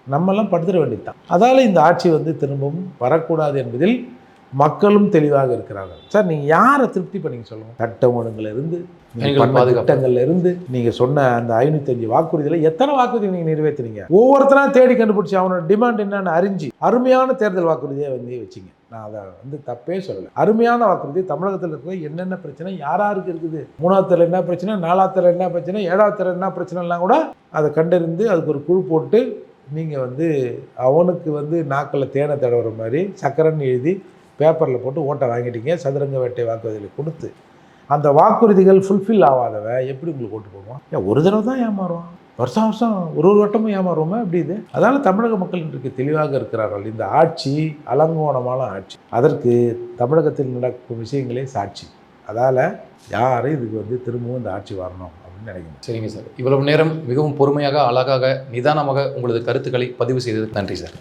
நம்மெல்லாம் படுத்துட வேண்டியது தான். அதால் இந்த ஆட்சி வந்து திரும்பவும் வரக்கூடாது என்பதில் மக்களும் தெளிவாக இருக்கிறார்கள். சார் நீங்கள் யாரை திருப்தி பண்ணீங்க சொல்லுங்கள்? சட்ட ஒழுங்குல இருந்து, திட்டங்கள்ல இருந்து, நீங்கள் சொன்ன அந்த 505 வாக்குறுதியில் எத்தனை வாக்குறுதி நீங்கள் நிறைவேற்றினீங்க? ஒவ்வொருத்தராக தேடி கண்டுபிடிச்சி அவனோட டிமாண்ட் என்னன்னு அறிஞ்சு அருமையான தேர்தல் வாக்குறுதியை வந்து வச்சிங்க. நான் அதை வந்து தப்பே சொல்லலை. அருமையான வாக்குறுதி. தமிழகத்தில் இருக்கிற என்னென்ன பிரச்சனை யாராருக்கு இருக்குது, 3ஆவது தெருவில் என்ன பிரச்சனை, 4ஆவது தெருவில் என்ன பிரச்சனை, 7ஆவது தெருவில் என்ன பிரச்சனைலாம் கூட அதை கண்டறிந்து அதுக்கு ஒரு குழு போட்டு நீங்கள் வந்து அவனுக்கு வந்து நாக்கில் தேனை தடவுற மாதிரி சக்கரன்னு எழுதி பேப்பரில் போட்டு ஓட்டை வாங்கிட்டீங்க. சதுரங்க வேட்டை வாக்குறுதிகளை கொடுத்து அந்த வாக்குறுதிகள் ஃபுல்ஃபில் ஆகாதவ எப்படி உங்களுக்கு ஓட்டு போடுவோம்? ஒரு தடவை தான் ஏமாறுவோம், வருஷம் வருஷம் ஒரு வட்டமும் ஏமாறுவோமே அப்படி இது. அதனால் தமிழக மக்கள் இன்றைக்கு தெளிவாக இருக்கிறார்கள். இந்த ஆட்சி அலங்கோணமான ஆட்சி, அதற்கு தமிழகத்தில் நடக்கும் விஷயங்களே சாட்சி. அதால் யாரும் இதுக்கு வந்து திரும்பவும் இந்த ஆட்சி வரணும் அப்படின்னு நினைக்கிறேன். சரிங்க சார், இவ்வளவு நேரம் மிகவும் பொறுமையாக, அழகாக, நிதானமாக உங்களது கருத்துக்களை பதிவு செய்ததுக்கு நன்றி சார்.